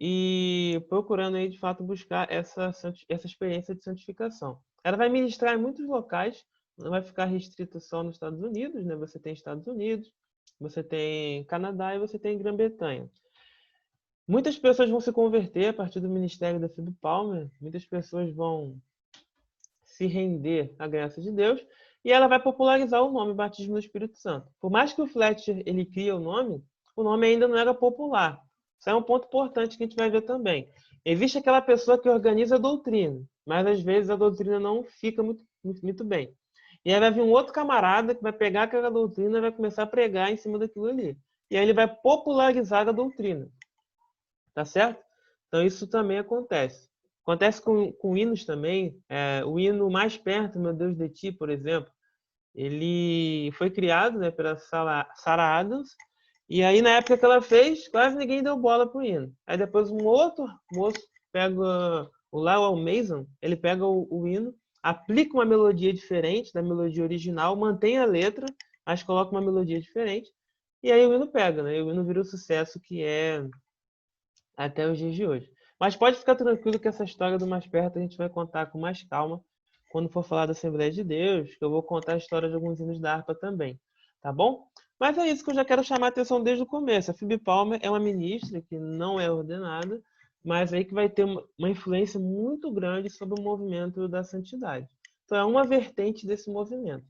e procurando aí, de fato, buscar essa experiência de santificação. Ela vai ministrar em muitos locais, não vai ficar restrita só nos Estados Unidos, né? Você tem Estados Unidos, você tem Canadá e você tem Grã-Bretanha. Muitas pessoas vão se converter a partir do ministério da Phoebe Palmer, muitas pessoas vão se render à graça de Deus, e ela vai popularizar o nome Batismo no Espírito Santo. Por mais que o Fletcher ele crie o nome ainda não era popular. Isso é um ponto importante que a gente vai ver também. Existe aquela pessoa que organiza a doutrina, mas às vezes a doutrina não fica muito bem. E aí vai vir um outro camarada que vai pegar aquela doutrina e vai começar a pregar em cima daquilo ali. E aí ele vai popularizar a doutrina. Tá certo? Então isso também acontece. Acontece com hinos também. O hino Mais Perto, Meu Deus de Ti, por exemplo, ele foi criado, né, pela Sarah Adams. E aí, na época que ela fez, quase ninguém deu bola pro hino. Aí depois um outro moço pega o Lowell Mason, ele pega o hino, aplica uma melodia diferente da melodia original, mantém a letra, mas coloca uma melodia diferente. E aí o hino pega, né? E o hino vira o sucesso que é até os dias de hoje. Mas pode ficar tranquilo que essa história do Mais Perto a gente vai contar com mais calma quando for falar da Assembleia de Deus, que eu vou contar a história de alguns hinos da harpa também, tá bom? Mas é isso que eu já quero chamar a atenção desde o começo. A Phoebe Palmer é uma ministra que não é ordenada, mas aí que vai ter uma influência muito grande sobre o movimento da santidade. Então, é uma vertente desse movimento.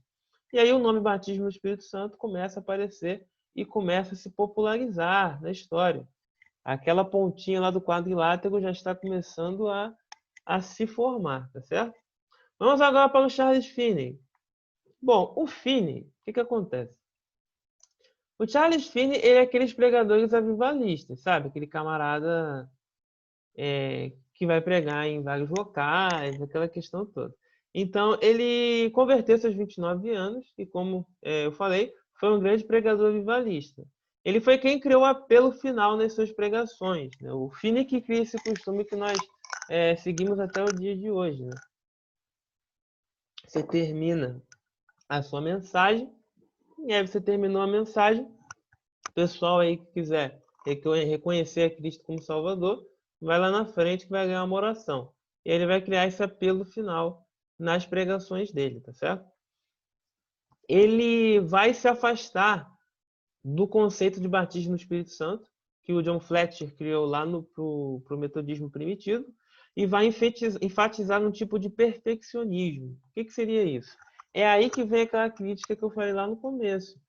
E aí o nome batismo no Espírito Santo começa a aparecer e começa a se popularizar na história. Aquela pontinha lá do quadrilátero já está começando a se formar, tá certo? Vamos agora para o Charles Finney. Bom, o Finney, o que acontece? O Charles Finney, ele é aqueles pregadores avivalistas, sabe? Aquele camarada que vai pregar em vários locais, aquela questão toda. Então, ele converteu seus 29 anos e, como eu falei, foi um grande pregador avivalista. Ele foi quem criou o apelo final nas suas pregações, né? O Finney que cria esse costume que nós seguimos até o dia de hoje, né? Você termina a sua mensagem, e aí você terminou a mensagem, o pessoal aí que quiser reconhecer a Cristo como Salvador, vai lá na frente que vai ganhar uma oração. E ele vai criar esse apelo final nas pregações dele, tá certo? Ele vai se afastar do conceito de batismo no Espírito Santo, que o John Fletcher criou lá pro metodismo primitivo, e vai enfatizar um tipo de perfeccionismo. O que seria isso? É aí que vem aquela crítica que eu falei lá no começo.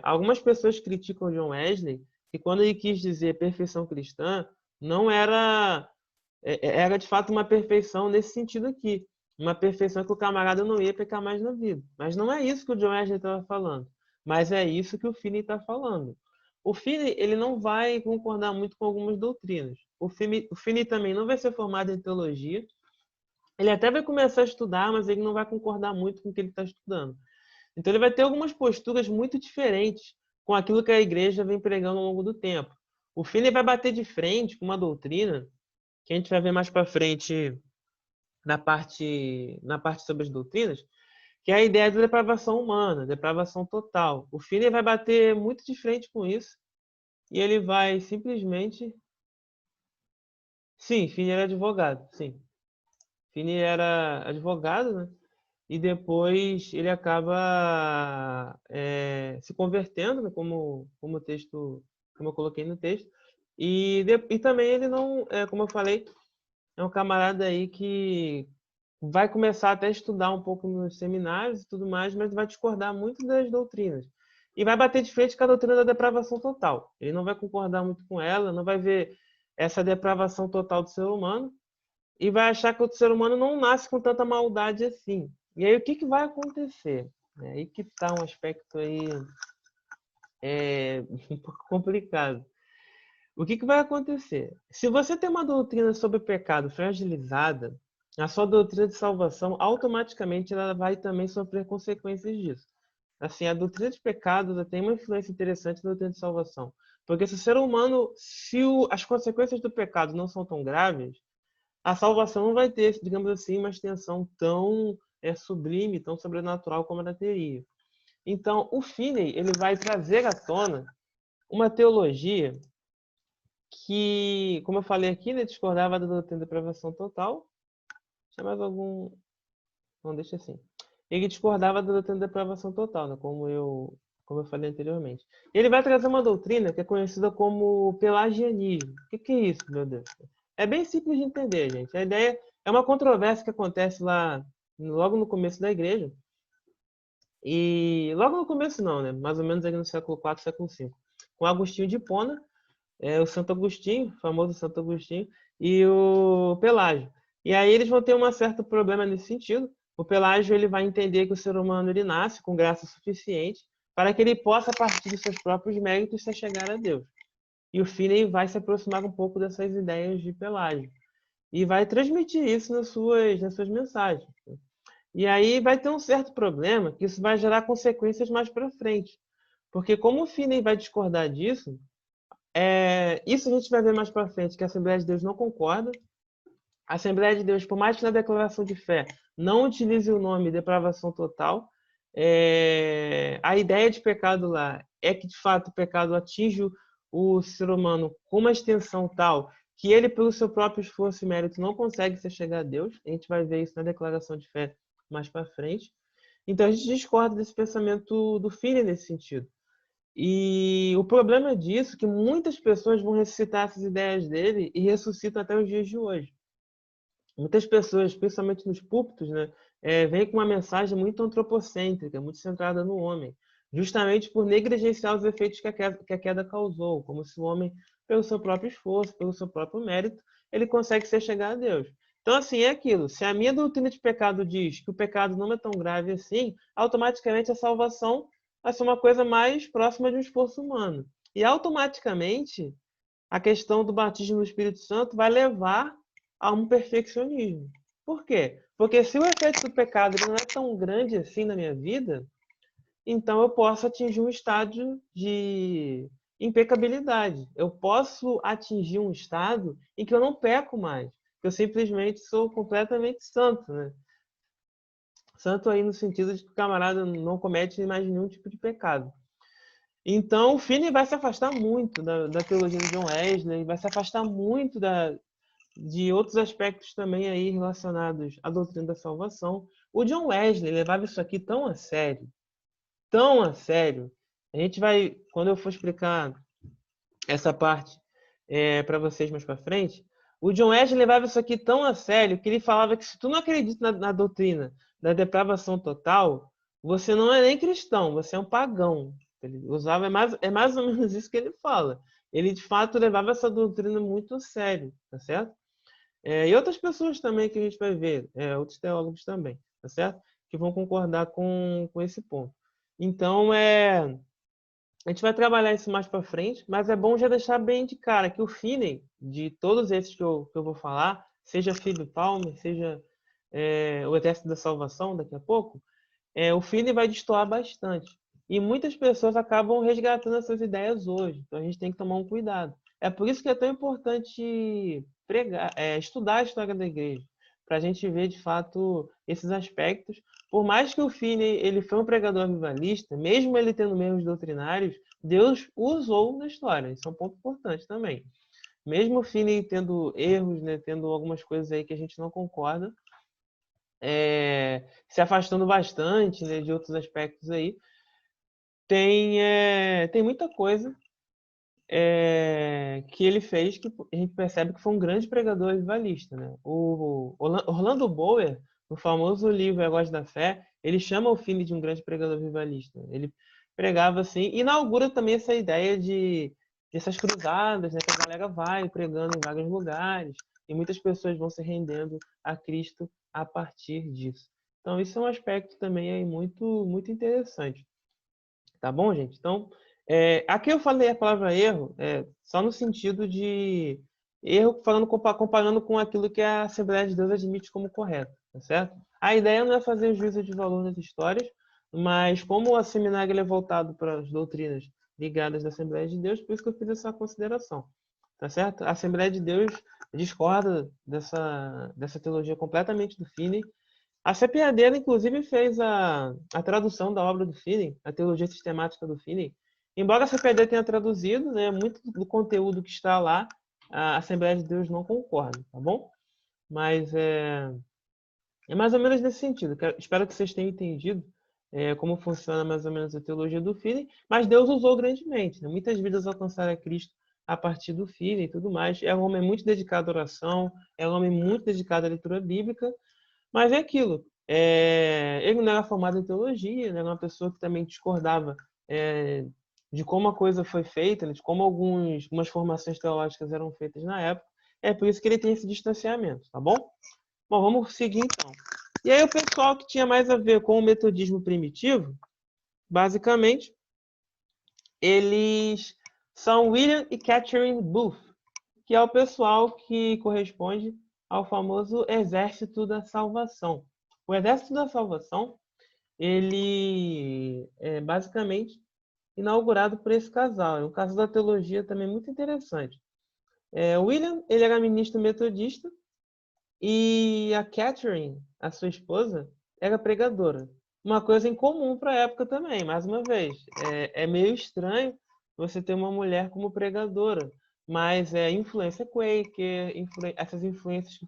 Algumas pessoas criticam o John Wesley que quando ele quis dizer perfeição cristã, não era de fato uma perfeição nesse sentido aqui. Uma perfeição que o camarada não ia pecar mais na vida. Mas não é isso que o John Wesley estava falando. Mas é isso que o Finney está falando. O Finney, ele não vai concordar muito com algumas doutrinas. O Finney também não vai ser formado em teologia. Ele até vai começar a estudar, mas ele não vai concordar muito com o que ele está estudando. Então ele vai ter algumas posturas muito diferentes com aquilo que a igreja vem pregando ao longo do tempo. O Finney vai bater de frente com uma doutrina que a gente vai ver mais para frente na parte sobre as doutrinas, que é a ideia da depravação humana, depravação total. O Finney vai bater muito de frente com isso e ele vai simplesmente... Sim, Finney era advogado, sim. Finney era advogado, né? E depois ele acaba se convertendo, né? Como texto, como eu coloquei no texto. E também ele não, como eu falei, é um camarada aí que vai começar até a estudar um pouco nos seminários e tudo mais, mas vai discordar muito das doutrinas. E vai bater de frente com a doutrina da depravação total. Ele não vai concordar muito com ela, não vai ver essa depravação total do ser humano e vai achar que o ser humano não nasce com tanta maldade assim. E aí o que vai acontecer? É aí que está um aspecto aí um pouco complicado. O que vai acontecer? Se você tem uma doutrina sobre pecado fragilizada, a sua doutrina de salvação automaticamente ela vai também sofrer consequências disso. Assim, a doutrina de pecado tem uma influência interessante na doutrina de salvação. Porque se o ser humano, as consequências do pecado não são tão graves, a salvação não vai ter, digamos assim, uma extensão tão sublime, tão sobrenatural como ela teria. Então, o Finney ele vai trazer à tona uma teologia que, como eu falei aqui, né, discordava da doutrina da depravação total. Tinha mais algum... Não, deixa assim. Ele discordava da doutrina da depravação total, né, como eu falei anteriormente. Ele vai trazer uma doutrina que é conhecida como pelagianismo. O que é isso, meu Deus? É bem simples de entender, gente. A ideia é uma controvérsia que acontece lá logo no começo da igreja. E logo no começo não, né? Mais ou menos ali no século IV, século V. Com Agostinho de Hipona, o Santo Agostinho, o famoso Santo Agostinho, e o Pelágio. E aí eles vão ter um certo problema nesse sentido. O Pelágio ele vai entender que o ser humano ele nasce com graça suficiente para que ele possa, a partir de seus próprios méritos, se chegar a Deus. E o Finney vai se aproximar um pouco dessas ideias de Pelágio. E vai transmitir isso nas suas mensagens. E aí vai ter um certo problema que isso vai gerar consequências mais para frente. Porque como o Finney vai discordar disso, isso a gente vai ver mais para frente, que a Assembleia de Deus não concorda. A Assembleia de Deus, por mais que na declaração de fé não utilize o nome depravação total, a ideia de pecado lá é que, de fato, o pecado atinge o ser humano com uma extensão tal que ele, pelo seu próprio esforço e mérito, não consegue se chegar a Deus. A gente vai ver isso na declaração de fé mais para frente. Então, a gente discorda desse pensamento do Finney nesse sentido. E o problema disso é que muitas pessoas vão ressuscitar essas ideias dele e ressuscitam até os dias de hoje. Muitas pessoas, principalmente nos púlpitos, né, vêm com uma mensagem muito antropocêntrica, muito centrada no homem, justamente por negligenciar os efeitos que a queda causou, como se o homem, pelo seu próprio esforço, pelo seu próprio mérito, ele consegue ser chegar a Deus. Então, assim, é aquilo. Se a minha doutrina de pecado diz que o pecado não é tão grave assim, automaticamente a salvação vai ser uma coisa mais próxima de um esforço humano. E automaticamente a questão do batismo no Espírito Santo vai levar a um perfeccionismo. Por quê? Porque se o efeito do pecado ele não é tão grande assim na minha vida, então eu posso atingir um estágio de impecabilidade. Eu posso atingir um estado em que eu não peco mais. Eu simplesmente sou completamente santo, né? Santo aí no sentido de que o camarada não comete mais nenhum tipo de pecado. Então, o Finney vai se afastar muito da teologia de John Wesley, vai se afastar muito de outros aspectos também aí relacionados à doutrina da salvação. O John Wesley levava isso aqui tão a sério. A gente vai, quando eu for explicar essa parte para vocês mais para frente, o John Wesley levava isso aqui tão a sério que ele falava que se tu não acredita na doutrina da depravação total, você não é nem cristão, você é um pagão. Ele usava, é mais ou menos isso que ele fala. Ele, de fato, levava essa doutrina muito a sério, tá certo? E outras pessoas também que a gente vai ver, outros teólogos também, tá certo? Que vão concordar com esse ponto. Então, a gente vai trabalhar isso mais para frente, mas é bom já deixar bem de cara que o Finney, de todos esses que eu vou falar, seja Philip Palmer, seja o Exército da Salvação daqui a pouco, o Finney vai destoar bastante. E muitas pessoas acabam resgatando essas ideias hoje. Então a gente tem que tomar um cuidado. É por isso que é tão importante estudar a história da igreja, para a gente ver de fato esses aspectos. Por mais que o Finney ele foi um pregador avivalista, mesmo ele tendo erros doutrinários, Deus o usou na história. Isso é um ponto importante também. Mesmo o Finney tendo erros, né, tendo algumas coisas aí que a gente não concorda, se afastando bastante, né, de outros aspectos aí, tem muita coisa que ele fez que a gente percebe que foi um grande pregador avivalista, né? O Orlando Bower, no famoso livro A Voz da Fé, ele chama o Finney de um grande pregador avivalista. Ele pregava assim, e inaugura também essa ideia dessas cruzadas, né, que a galera vai pregando em vários lugares, e muitas pessoas vão se rendendo a Cristo a partir disso. Então, isso é um aspecto também aí muito interessante. Tá bom, gente? Então, aqui eu falei a palavra erro só no sentido de erro, comparando com aquilo que a Assembleia de Deus admite como correto, tá certo? A ideia não é fazer juízo de valor nas histórias, mas como a seminário é voltado para as doutrinas ligadas da Assembleia de Deus, por isso que eu fiz essa consideração, tá certo? A Assembleia de Deus discorda dessa teologia completamente do Finney. A CPAD, inclusive, fez a tradução da obra do Finney, a teologia sistemática do Finney. Embora a CPAD tenha traduzido, né, muito do conteúdo que está lá, a Assembleia de Deus não concorda, tá bom? Mas é mais ou menos nesse sentido. Espero que vocês tenham entendido como funciona mais ou menos a teologia do Finney, mas Deus usou grandemente. Né? Muitas vidas alcançaram a Cristo a partir do Finney e tudo mais. É um homem muito dedicado à oração, é um homem muito dedicado à leitura bíblica, mas é aquilo. Ele não era formado em teologia, né? Era uma pessoa que também discordava de como a coisa foi feita, né? De como algumas formações teológicas eram feitas na época. É por isso que ele tem esse distanciamento, tá bom? Bom, vamos seguir então. E aí o pessoal que tinha mais a ver com o metodismo primitivo, basicamente, eles são William e Catherine Booth, que é o pessoal que corresponde ao famoso Exército da Salvação. O Exército da Salvação, ele é basicamente inaugurado por esse casal. É um caso da teologia também muito interessante. William, ele era ministro metodista e a Catherine, a sua esposa, era pregadora. Uma coisa incomum para a época também, mais uma vez. É meio estranho você ter uma mulher como pregadora, mas influência Quaker, essas influências que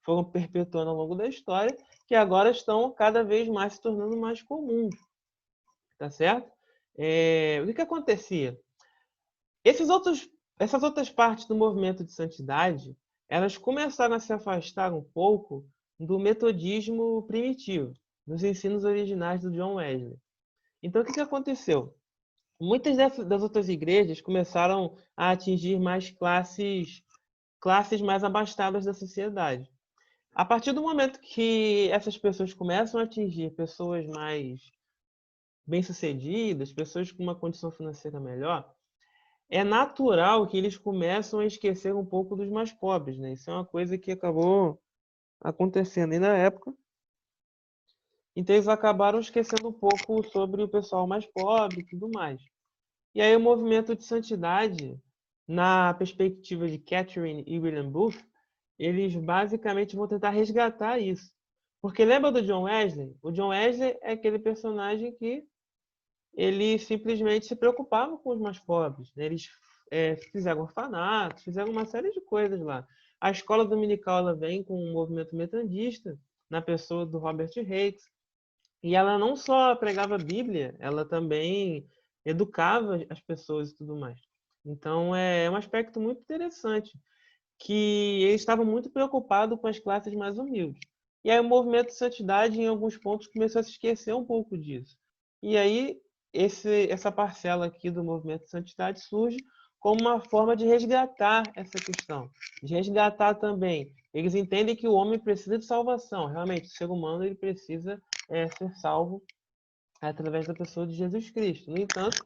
foram perpetuando ao longo da história, que agora estão cada vez mais se tornando mais comuns, tá certo? O que acontecia? Essas outras partes do movimento de santidade, elas começaram a se afastar um pouco do metodismo primitivo, dos ensinos originais do John Wesley. Então, o que aconteceu? Muitas das outras igrejas começaram a atingir mais classes mais abastadas da sociedade. A partir do momento que essas pessoas começam a atingir pessoas mais bem-sucedidas, pessoas com uma condição financeira melhor, é natural que eles começam a esquecer um pouco dos mais pobres, né? Isso é uma coisa que acabou acontecendo aí na época. Então eles acabaram esquecendo um pouco sobre o pessoal mais pobre e tudo mais. E aí o movimento de santidade, na perspectiva de Catherine e William Booth, eles basicamente vão tentar resgatar isso. Porque lembra do John Wesley? O John Wesley é aquele personagem que ele simplesmente se preocupava com os mais pobres, né? Eles fizeram orfanatos, fizeram uma série de coisas lá. A escola dominical ela vem com um movimento metodista, na pessoa do Robert Hicks, e ela não só pregava a Bíblia, ela também educava as pessoas e tudo mais. Então é um aspecto muito interessante, que eles estavam muito preocupados com as classes mais humildes. E aí o movimento de santidade, em alguns pontos, começou a se esquecer um pouco disso. E aí essa parcela aqui do movimento de santidade surge como uma forma de resgatar essa questão, de resgatar também. Eles entendem que o homem precisa de salvação. Realmente, o ser humano ele precisa ser salvo através da pessoa de Jesus Cristo. No entanto,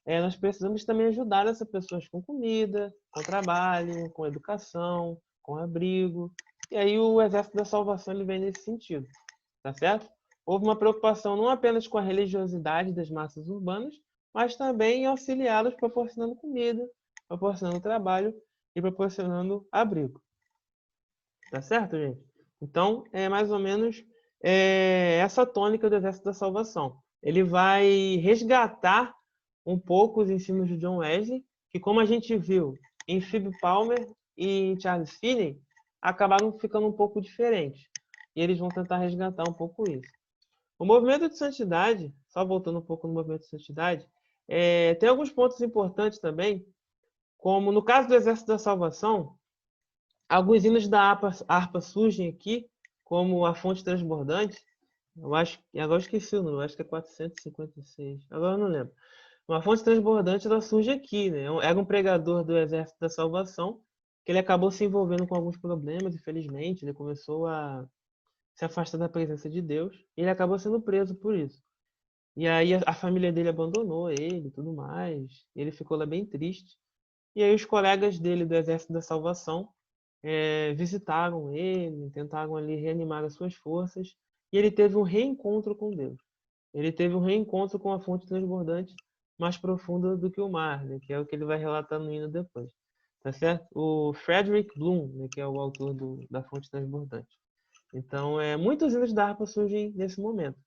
nós precisamos também ajudar essas pessoas com comida, com trabalho, com educação, com abrigo. E aí o Exército da Salvação ele vem nesse sentido, tá certo? Houve uma preocupação não apenas com a religiosidade das massas urbanas, mas também em auxiliá-los proporcionando comida, proporcionando trabalho e proporcionando abrigo. Tá certo, gente? Então, é mais ou menos essa tônica do Exército da Salvação. Ele vai resgatar um pouco os ensinos de John Wesley, que como a gente viu em Phoebe Palmer e em Charles Finney, acabaram ficando um pouco diferentes. E eles vão tentar resgatar um pouco isso. O movimento de santidade, só voltando um pouco no movimento de santidade, tem alguns pontos importantes também, como no caso do Exército da Salvação, alguns hinos da harpa surgem aqui, como a fonte transbordante. Eu acho, agora eu esqueci o número, acho que é 456. Agora eu não lembro. Uma fonte transbordante ela surge aqui, né? Era um pregador do Exército da Salvação, que ele acabou se envolvendo com alguns problemas, infelizmente. Ele começou a se afastar da presença de Deus e ele acabou sendo preso por isso. E aí a família dele abandonou ele e tudo mais. E ele ficou lá bem triste. E aí os colegas dele do Exército da Salvação visitaram ele, tentaram ali reanimar as suas forças. E ele teve um reencontro com Deus. Ele teve um reencontro com a fonte transbordante mais profunda do que o mar, né? Que é o que ele vai relatar no hino depois. Tá certo? O Frederick Bloom, né? Que é o autor da fonte transbordante. Então, muitos hinos da harpa surgem nesse momento.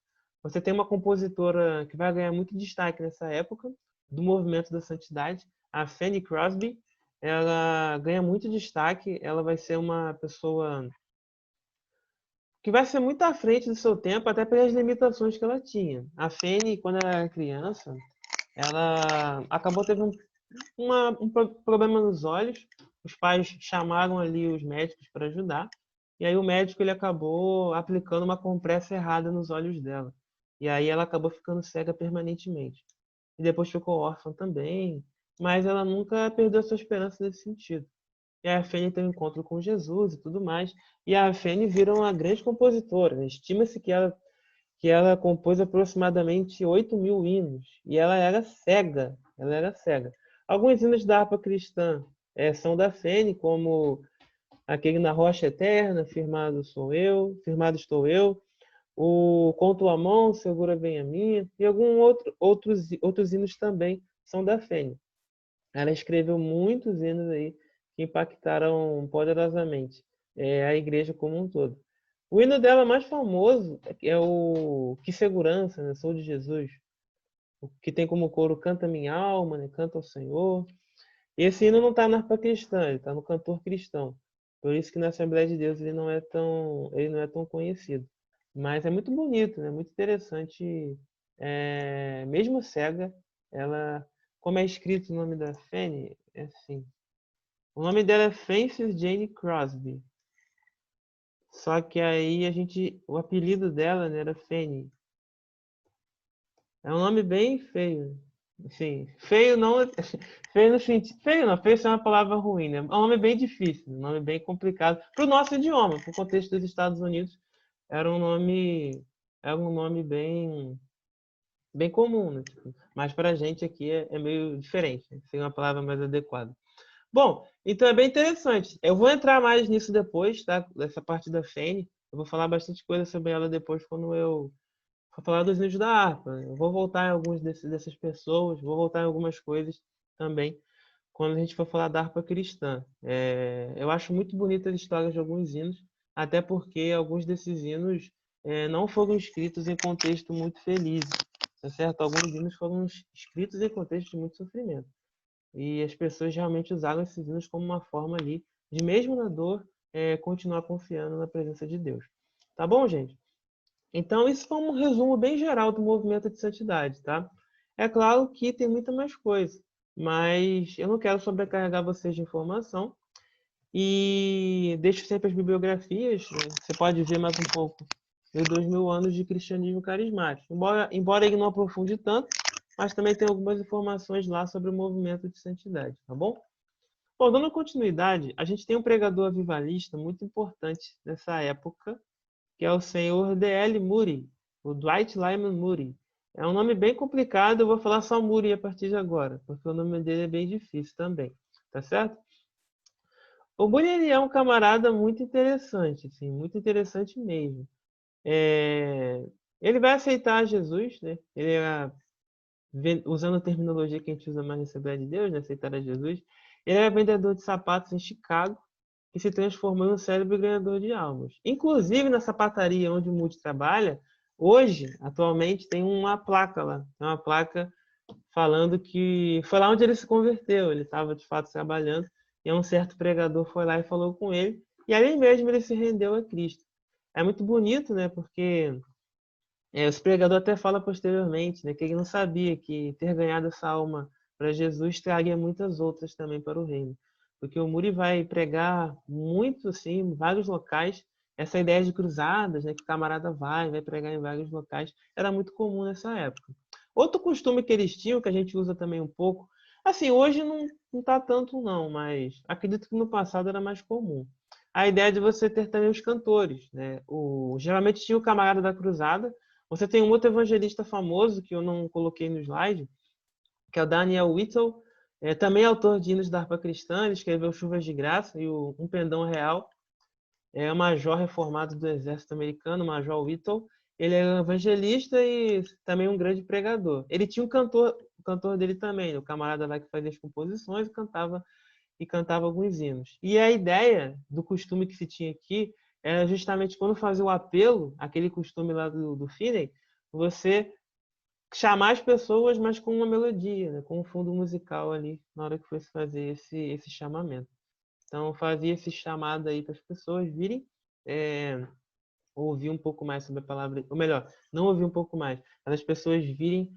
Você tem uma compositora que vai ganhar muito destaque nessa época, do movimento da santidade, a Fanny Crosby. Ela ganha muito destaque, ela vai ser uma pessoa que vai ser muito à frente do seu tempo, até pelas limitações que ela tinha. A Fanny, quando ela era criança, ela acabou tendo um problema nos olhos. Os pais chamaram ali os médicos para ajudar. E aí o médico ele acabou aplicando uma compressa errada nos olhos dela. E aí ela acabou ficando cega permanentemente. E depois ficou órfã também. Mas ela nunca perdeu a sua esperança nesse sentido. E a Fanny tem um encontro com Jesus e tudo mais. E a Fanny vira uma grande compositora, né? Estima-se que ela compôs aproximadamente 8.000 hinos. E ela era cega. Ela era cega. Alguns hinos da harpa cristã são da Fanny, como aquele Na Rocha Eterna, Firmado Estou Eu, o Com Tua Mão, Segura Bem a Minha, e outros hinos também são da Fanny. Ela escreveu muitos hinos aí que impactaram poderosamente a igreja como um todo. O hino dela mais famoso é o Que Segurança, né? Sou de Jesus, que tem como coro Canta Minha Alma, né? Canta ao Senhor. E esse hino não está na harpa cristã, ele está no cantor cristão. Por isso que na Assembleia de Deus ele não é tão conhecido. Mas é muito bonito, né? Muito interessante. Mesmo cega, ela, como é escrito o nome da Fanny, é assim. O nome dela é Frances Jane Crosby. Só que aí o apelido dela, né, era Fanny. É um nome bem feio. Assim, feio não, feio no sentido, feio não, feio é uma palavra ruim, né? É um nome bem difícil, um nome bem complicado para o nosso idioma, para o contexto dos Estados Unidos, era um nome, bem comum, né? Tipo, mas para a gente aqui é meio diferente, né? Seria uma palavra mais adequada. Bom, então é bem interessante. Eu vou entrar mais nisso depois, tá? Dessa parte da Fanny. Eu vou falar bastante coisa sobre ela depois quando eu for falar dos hinos da harpa. Eu vou voltar em alguns dessas pessoas, vou voltar em algumas coisas também quando a gente for falar da harpa cristã. Eu acho muito bonitas as histórias de alguns hinos, até porque alguns desses hinos não foram escritos em contexto muito feliz, tá certo? Alguns hinos foram escritos em contexto de muito sofrimento. E as pessoas realmente usaram esses hinos como uma forma ali de, mesmo na dor, continuar confiando na presença de Deus. Tá bom, gente? Então, isso foi um resumo bem geral do movimento de santidade, tá? É claro que tem muita mais coisa, mas eu não quero sobrecarregar vocês de informação e deixo sempre as bibliografias, né? Você pode ver mais um pouco de 2000 anos de cristianismo carismático. Embora ele não aprofunde tanto, mas também tem algumas informações lá sobre o movimento de santidade, tá bom? Bom, dando continuidade, a gente tem um pregador avivalista muito importante nessa época, que é o senhor D.L. Moody, o Dwight Lyman Moody. É um nome bem complicado, eu vou falar só Moody a partir de agora, porque o nome dele é bem difícil também, tá certo? O Moody ele é um camarada muito interessante, assim, muito interessante mesmo. Ele vai aceitar Jesus, né? Ele é, usando a terminologia que a gente usa mais na Assembleia de Deus, né? Aceitar a Jesus. Ele é vendedor de sapatos em Chicago, que se transformou em um célebre ganhador de almas. Inclusive, na sapataria onde o Moody trabalha, hoje, atualmente, tem uma placa lá. Tem uma placa falando que foi lá onde ele se converteu. Ele estava, de fato, trabalhando, e um certo pregador foi lá e falou com ele, e ali mesmo ele se rendeu a Cristo. É muito bonito, né? Porque esse pregador até fala posteriormente, né, que ele não sabia que ter ganhado essa alma para Jesus traria muitas outras também para o reino. Porque o Muri vai pregar muito, assim, em vários locais. Essa ideia de cruzadas, né, que o camarada vai pregar em vários locais, era muito comum nessa época. Outro costume que eles tinham, que a gente usa também um pouco, assim, hoje não tá tanto não, mas acredito que no passado era mais comum. A ideia de você ter também os cantores, né? Geralmente tinha o camarada da cruzada. Você tem um outro evangelista famoso que eu não coloquei no slide, que é o Daniel Whittle, também autor de hinos da harpa cristã. Ele escreveu Chuvas de Graça e Um Pendão Real. É um major reformado do exército americano, Major Whittle. Ele é um evangelista e também um grande pregador. Ele tinha o cantor dele também, o camarada lá que fazia as composições e cantava alguns hinos. E a ideia do costume que se tinha aqui era justamente quando fazia o apelo, aquele costume lá do Finney, você chamar as pessoas, mas com uma melodia, né? Com um fundo musical ali, na hora que fosse fazer esse chamamento. Então, fazia esse chamado aí para as pessoas virem ouvir um pouco mais sobre a palavra, ou melhor, não ouvir um pouco mais, mas as pessoas virem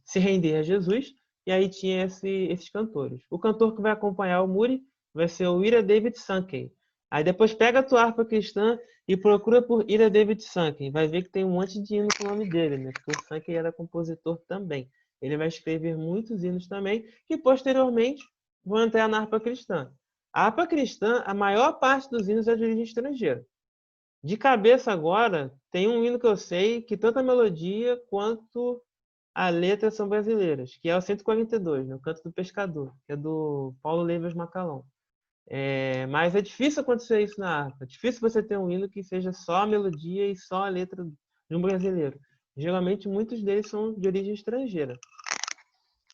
se render a Jesus, e aí tinha esses cantores. O cantor que vai acompanhar o Muri vai ser o Ira David Sankey. Aí depois pega a tua harpa cristã e procura por Ira David Sankey. Vai ver que tem um monte de hino com o nome dele, né? Porque o Sankey era compositor também. Ele vai escrever muitos hinos também, que posteriormente vão entrar na harpa cristã. A harpa cristã, a maior parte dos hinos é de origem estrangeira. De cabeça agora, tem um hino que eu sei que tanto a melodia quanto a letra são brasileiras, que é o 142, né? O Canto do Pescador, que é do Paulo Leivas Macalão. Mas é difícil acontecer isso na harpa. É difícil você ter um hino que seja só a melodia e só a letra de um brasileiro. Geralmente, muitos deles são de origem estrangeira.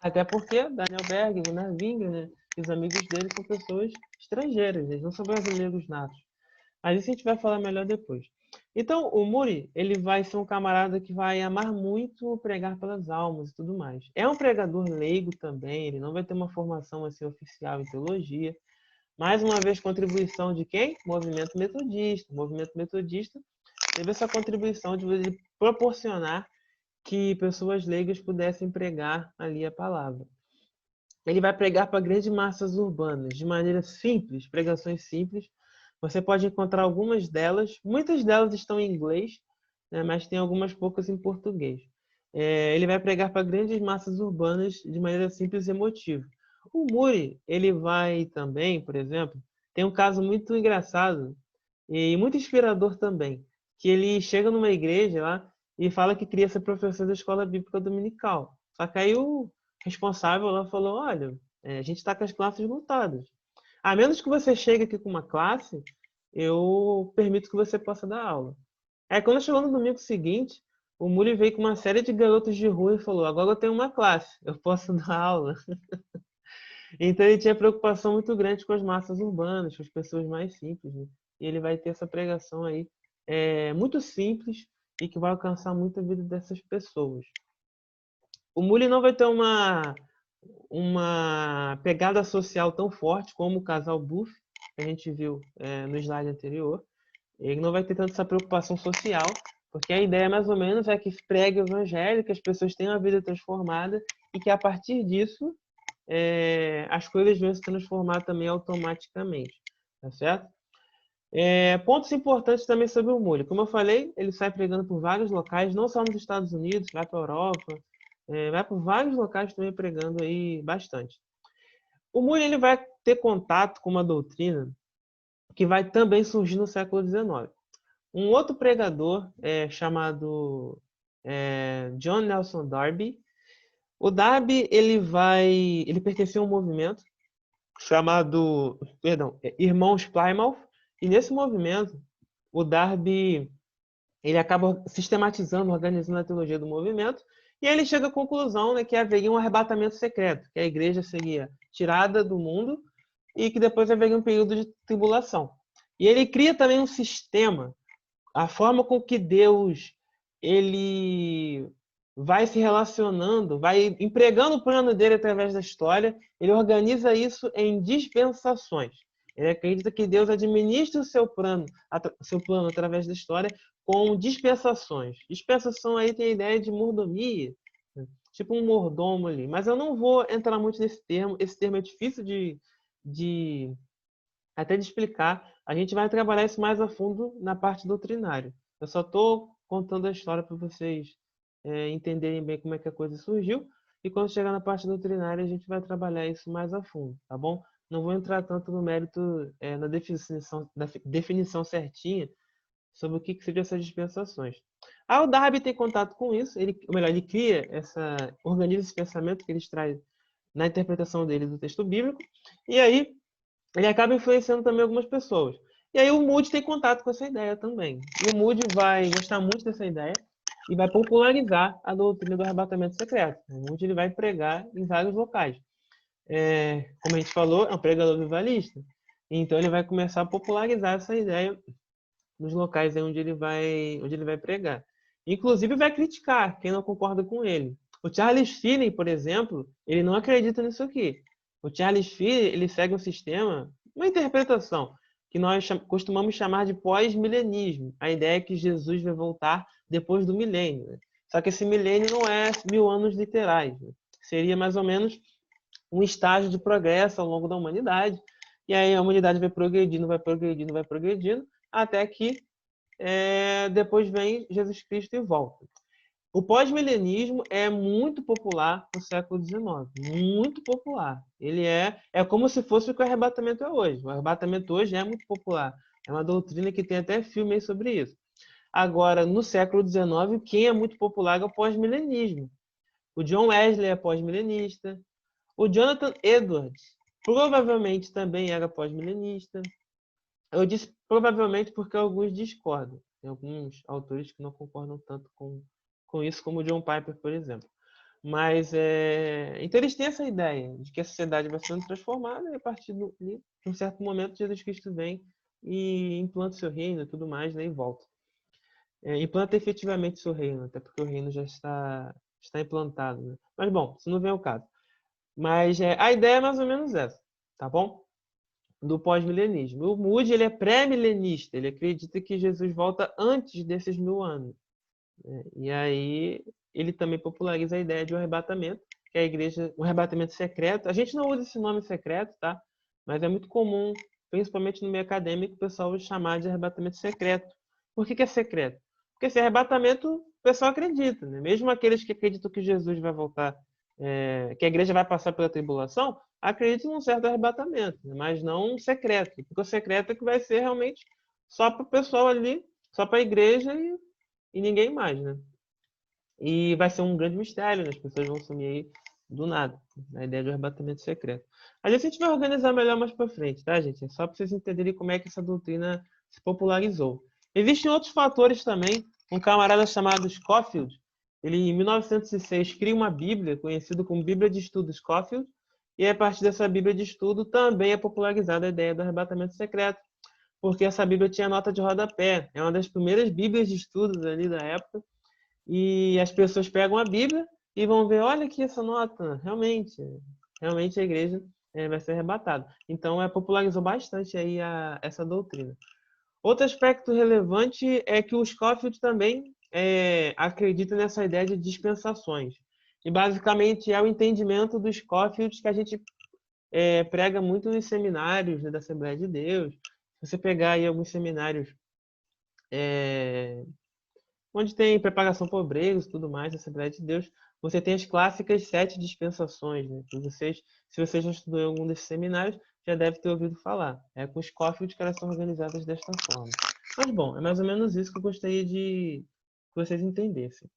Até porque Daniel Berg, Gunnar Wingre, né? E os amigos dele são pessoas estrangeiras, eles não são brasileiros natos. Mas isso a gente vai falar melhor depois. Então, o Muri, ele vai ser um camarada que vai amar muito pregar pelas almas e tudo mais. É um pregador leigo também, ele não vai ter uma formação assim oficial em teologia. Mais uma vez, contribuição de quem? Movimento Metodista. O Movimento Metodista teve essa contribuição de proporcionar que pessoas leigas pudessem pregar ali a palavra. Ele vai pregar para grandes massas urbanas, de maneira simples, pregações simples. Você pode encontrar algumas delas, muitas delas estão em inglês, né, mas tem algumas poucas em português. Ele vai pregar para grandes massas urbanas de maneira simples e emotiva. O Moody, ele vai também, por exemplo, tem um caso muito engraçado e muito inspirador também, que ele chega numa igreja lá e fala que queria ser professor da escola bíblica dominical. Só que aí o responsável lá falou, olha, a gente está com as classes lotadas. A menos que você chegue aqui com uma classe, eu permito que você possa dar aula. Aí quando chegou no domingo seguinte, o Muri veio com uma série de garotos de rua e falou, agora eu tenho uma classe, eu posso dar aula. Então ele tinha preocupação muito grande com as massas urbanas, com as pessoas mais simples, né? E ele vai ter essa pregação aí muito simples e que vai alcançar muito a vida dessas pessoas. O Muli não vai ter uma pegada social tão forte como o casal Buff, que a gente viu no slide anterior. Ele não vai ter tanta essa preocupação social, porque a ideia mais ou menos é que pregue o evangelho, que as pessoas tenham a vida transformada e que a partir disso as coisas vão se transformar também automaticamente, tá certo? Pontos importantes também sobre o Muli. Como eu falei, ele sai pregando por vários locais, não só nos Estados Unidos, vai para a Europa, vai por vários locais também pregando aí bastante. O Muli ele vai ter contato com uma doutrina que vai também surgir no século XIX. Um outro pregador chamado John Nelson Darby. O Darby ele pertencia a um movimento chamado, Irmãos Plymouth, e nesse movimento o Darby ele acaba sistematizando, organizando a teologia do movimento, e ele chega à conclusão, né, que haveria um arrebatamento secreto, que a igreja seria tirada do mundo e que depois haveria um período de tribulação. E ele cria também um sistema, a forma com que Deus ele vai se relacionando, vai empregando o plano dele através da história, ele organiza isso em dispensações. Ele acredita que Deus administra o seu plano através da história com dispensações. Dispensação aí tem a ideia de mordomia, né? Tipo um mordomo ali. Mas eu não vou entrar muito nesse termo. Esse termo é difícil até de explicar. A gente vai trabalhar isso mais a fundo na parte doutrinária. Eu só estou contando a história para vocês entenderem bem como é que a coisa surgiu. E quando chegar na parte doutrinária, a gente vai trabalhar isso mais a fundo, tá bom? Não vou entrar tanto no mérito, na definição certinha sobre o que seriam essas dispensações. O Darby tem contato com isso, ele cria organiza esse pensamento que ele traz na interpretação dele do texto bíblico, e aí ele acaba influenciando também algumas pessoas. E aí o Moody tem contato com essa ideia também. E o Moody vai gostar muito dessa ideia e vai popularizar a doutrina do arrebatamento secreto. O Moody ele vai pregar em vários locais. Como a gente falou, é um pregador vivalista. Então ele vai começar a popularizar essa ideia nos locais onde ele vai pregar. Inclusive vai criticar quem não concorda com ele. O Charles Finney, por exemplo, ele não acredita nisso aqui. O Charles Finney, ele segue um sistema, uma interpretação, que nós costumamos chamar de pós-milenismo. A ideia é que Jesus vai voltar depois do milênio, né? Só que esse milênio não é 1000 anos literais, né? Seria mais ou menos um estágio de progresso ao longo da humanidade. E aí a humanidade vai progredindo, vai progredindo, vai progredindo, até que depois vem Jesus Cristo e volta. O pós-milenismo é muito popular no século XIX, muito popular. Ele é como se fosse o que o arrebatamento é hoje. O arrebatamento hoje é muito popular. É uma doutrina que tem até filme aí sobre isso. Agora, no século XIX, quem é muito popular é o pós-milenismo. O John Wesley é pós-milenista. O Jonathan Edwards provavelmente também era pós-milenista. Eu disse provavelmente porque alguns discordam. Tem alguns autores que não concordam tanto com isso, como o John Piper, por exemplo. Mas, então eles têm essa ideia de que a sociedade vai sendo transformada e a partir de um certo momento Jesus Cristo vem e implanta o seu reino e tudo mais, né, e volta. Implanta efetivamente o seu reino, até porque o reino já está implantado, né? Mas, bom, isso não vem ao caso. Mas a ideia é mais ou menos essa, tá bom? Do pós-milenismo. O Moody ele é pré-milenista, ele acredita que Jesus volta antes desses 1000 anos. E aí ele também populariza a ideia de um arrebatamento, que é a igreja, um arrebatamento secreto. A gente não usa esse nome secreto, tá? Mas é muito comum, principalmente no meio acadêmico, o pessoal chamar de arrebatamento secreto. Por que é secreto? Porque esse arrebatamento o pessoal acredita, né? Mesmo aqueles que acreditam que Jesus vai voltar, que a igreja vai passar pela tribulação, acreditam num certo arrebatamento, né? Mas não um secreto. Porque o secreto é que vai ser realmente só para o pessoal ali, só para a igreja e ninguém mais, né? E vai ser um grande mistério, né? As pessoas vão sumir aí do nada, a ideia de arrebatamento secreto. Mas a gente vai organizar melhor mais para frente, tá, gente? É só para vocês entenderem como é que essa doutrina se popularizou. Existem outros fatores também. Um camarada chamado Scofield, ele em 1906 cria uma Bíblia, conhecida como Bíblia de Estudo Scofield, e a partir dessa Bíblia de Estudo também é popularizada a ideia do arrebatamento secreto, porque essa Bíblia tinha nota de rodapé. É uma das primeiras Bíblias de estudos ali da época. E as pessoas pegam a Bíblia e vão ver, olha aqui essa nota, realmente a igreja vai ser arrebatada. Então, popularizou bastante aí essa doutrina. Outro aspecto relevante é que o Scofield também acredita nessa ideia de dispensações. E basicamente é o entendimento do Scofield que a gente prega muito nos seminários, né, da Assembleia de Deus. Se você pegar aí alguns seminários onde tem preparação para obreiros e tudo mais, Assembleia de Deus, você tem as clássicas 7 dispensações, né? Que se você já estudou em algum desses seminários, já deve ter ouvido falar. É com os Scofield que elas são organizadas desta forma. Mas, bom, é mais ou menos isso que eu gostaria de que vocês entendessem.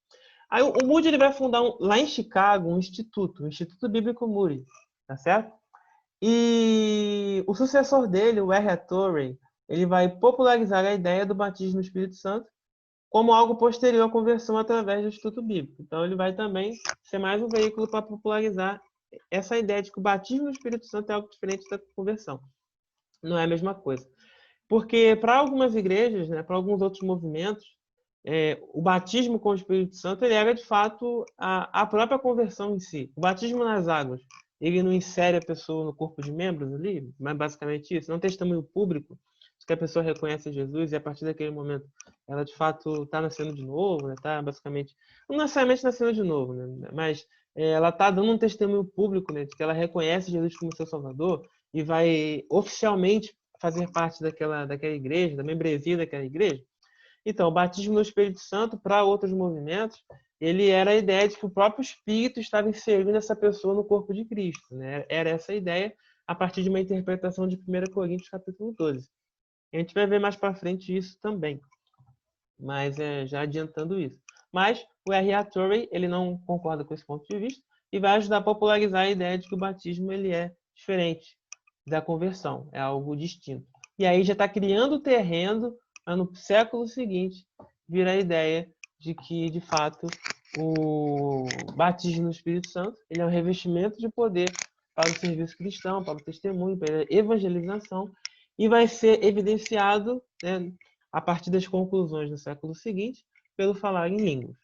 Aí o Moody ele vai fundar lá em Chicago um instituto, o Instituto Bíblico Moody, tá certo? E o sucessor dele, o R. A. Torrey, ele vai popularizar a ideia do batismo no Espírito Santo como algo posterior à conversão através do Instituto Bíblico. Então, ele vai também ser mais um veículo para popularizar essa ideia de que o batismo no Espírito Santo é algo diferente da conversão. Não é a mesma coisa. Porque para algumas igrejas, né, para alguns outros movimentos, o batismo com o Espírito Santo ele era de fato a própria conversão em si. O batismo nas águas, ele não insere a pessoa no corpo de membros ali, mas basicamente isso. Não é um testemunho público de que a pessoa reconhece Jesus e a partir daquele momento ela de fato está nascendo de novo, né? Tá basicamente não necessariamente nascendo de novo, né? Mas ela está dando um testemunho público, né, de que ela reconhece Jesus como seu Salvador e vai oficialmente fazer parte daquela igreja, da membresia daquela igreja. Então, o batismo no Espírito Santo, para outros movimentos, ele era a ideia de que o próprio Espírito estava inserindo essa pessoa no corpo de Cristo, né? Era essa a ideia a partir de uma interpretação de 1 Coríntios capítulo 12. A gente vai ver mais para frente isso também, mas já adiantando isso. Mas o R. A. Torrey, ele não concorda com esse ponto de vista e vai ajudar a popularizar a ideia de que o batismo ele é diferente da conversão, é algo distinto. E aí já está criando terreno para no século seguinte vir a ideia de que, de fato, o batismo no Espírito Santo ele é um revestimento de poder para o serviço cristão, para o testemunho, para a evangelização, e vai ser evidenciado, né, a partir das conclusões do século seguinte pelo falar em línguas.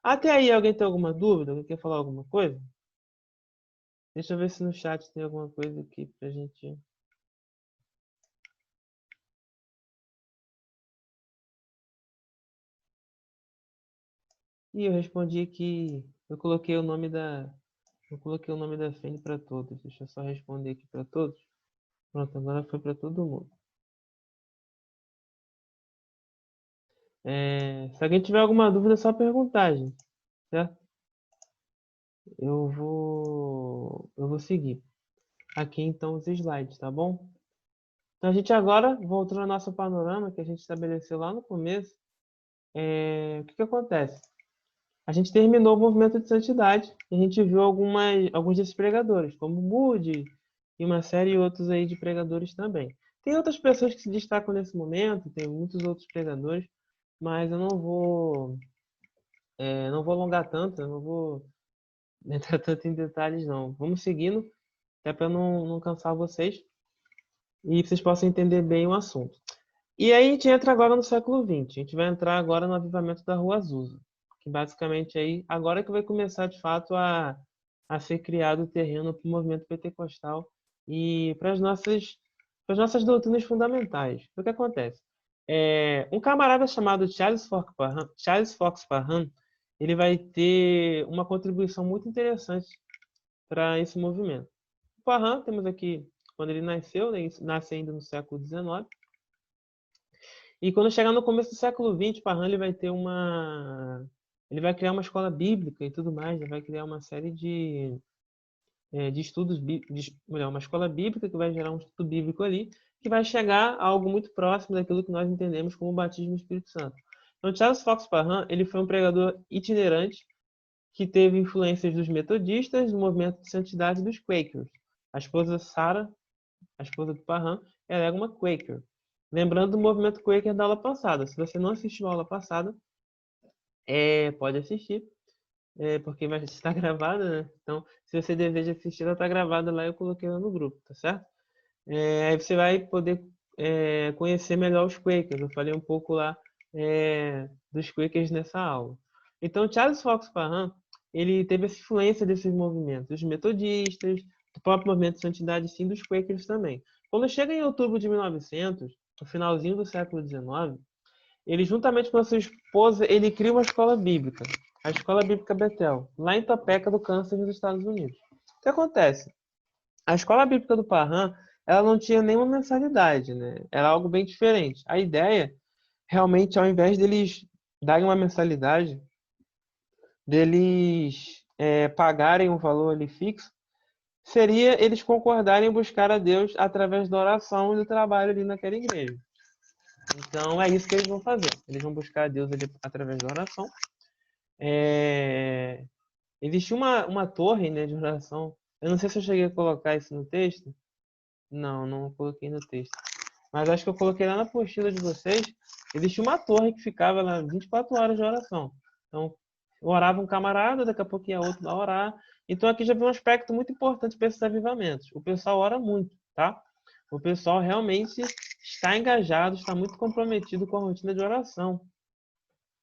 Até aí, alguém tem alguma dúvida? Alguém quer falar alguma coisa? Deixa eu ver se no chat tem alguma coisa aqui pra gente. E eu respondi que eu coloquei o nome da Fene para todos. Deixa eu só responder aqui para todos. Pronto, agora foi para todo mundo. Se alguém tiver alguma dúvida, é só perguntar, gente, certo? Eu vou seguir aqui então os slides, tá bom? Então a gente agora voltando ao nosso panorama que a gente estabeleceu lá no começo, o que acontece? A gente terminou o movimento de santidade e a gente viu alguns desses pregadores, como Moody e uma série de outros aí de pregadores também. Tem outras pessoas que se destacam nesse momento, tem muitos outros pregadores, mas eu não vou alongar tanto, eu não vou entrar tanto em detalhes não. Vamos seguindo, até para não cansar vocês e vocês possam entender bem o assunto. E aí a gente entra agora no século XX. A gente vai entrar agora no avivamento da Rua Azusa, que basicamente aí agora que vai começar de fato a ser criado o terreno para o movimento pentecostal e para as nossas doutrinas fundamentais. O que acontece? Um camarada chamado Charles Fox Parham, ele vai ter uma contribuição muito interessante para esse movimento. O Parham, temos aqui, quando ele nasceu, né, ele nasce ainda no século XIX, e quando chegar no começo do século XX, Parham ele vai ter ele vai criar uma escola bíblica e tudo mais, ele vai criar uma série de estudos, uma escola bíblica que vai gerar um estudo bíblico ali, que vai chegar a algo muito próximo daquilo que nós entendemos como o batismo no Espírito Santo. Então, Charles Fox Parham, ele foi um pregador itinerante que teve influências dos metodistas, do movimento de santidade e dos Quakers. A esposa Sarah, a esposa do Parham, ela era uma Quaker. Lembrando do movimento Quaker da aula passada. Se você não assistiu a aula passada, pode assistir, porque vai estar gravada, né? Então, se você deseja assistir, ela está gravada lá, eu coloquei ela no grupo, tá certo? Aí você vai poder conhecer melhor os Quakers. Eu falei um pouco lá dos Quakers nessa aula. Então, Charles Fox Parham, ele teve essa influência desses movimentos, dos metodistas, do próprio movimento de santidade, sim, dos Quakers também. Quando chega em outubro de 1900, no finalzinho do século XIX, ele, juntamente com a sua esposa, ele cria uma escola bíblica, a Escola Bíblica Bethel, lá em Topeka do Kansas, nos Estados Unidos. O que acontece? A Escola Bíblica do Parham, ela não tinha nenhuma mensalidade, né? Era algo bem diferente. A ideia, realmente, ao invés deles darem uma mensalidade, deles pagarem um valor ali fixo, seria eles concordarem em buscar a Deus através da oração e do trabalho ali naquela igreja. Então, é isso que eles vão fazer. Eles vão buscar a Deus ali através da oração. Existe uma torre, né, de oração. Eu não sei se eu cheguei a colocar isso no texto. Não coloquei no texto. Mas acho que eu coloquei lá na apostila de vocês. Existia uma torre que ficava lá 24 horas de oração. Então, orava um camarada, daqui a pouco ia outro lá orar. Então, aqui já vem um aspecto muito importante para esses avivamentos. O pessoal ora muito, tá? O pessoal realmente está engajado, está muito comprometido com a rotina de oração.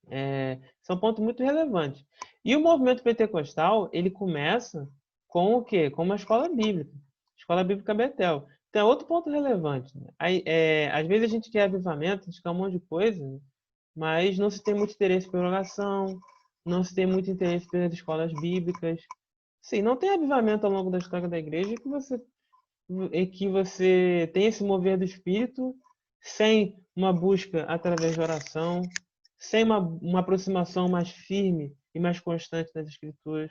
Isso é um ponto muito relevante. E o movimento pentecostal, ele começa com o quê? Com uma escola bíblica. Escola Bíblica Bethel. Então, é outro ponto relevante, né? Aí, às vezes a gente quer avivamento, a gente quer um monte de coisa, né? Mas não se tem muito interesse pela oração, não se tem muito interesse pelas escolas bíblicas. Sim, não tem avivamento ao longo da história da igreja que você tem esse mover do Espírito sem uma busca através de oração, sem uma aproximação mais firme e mais constante das Escrituras.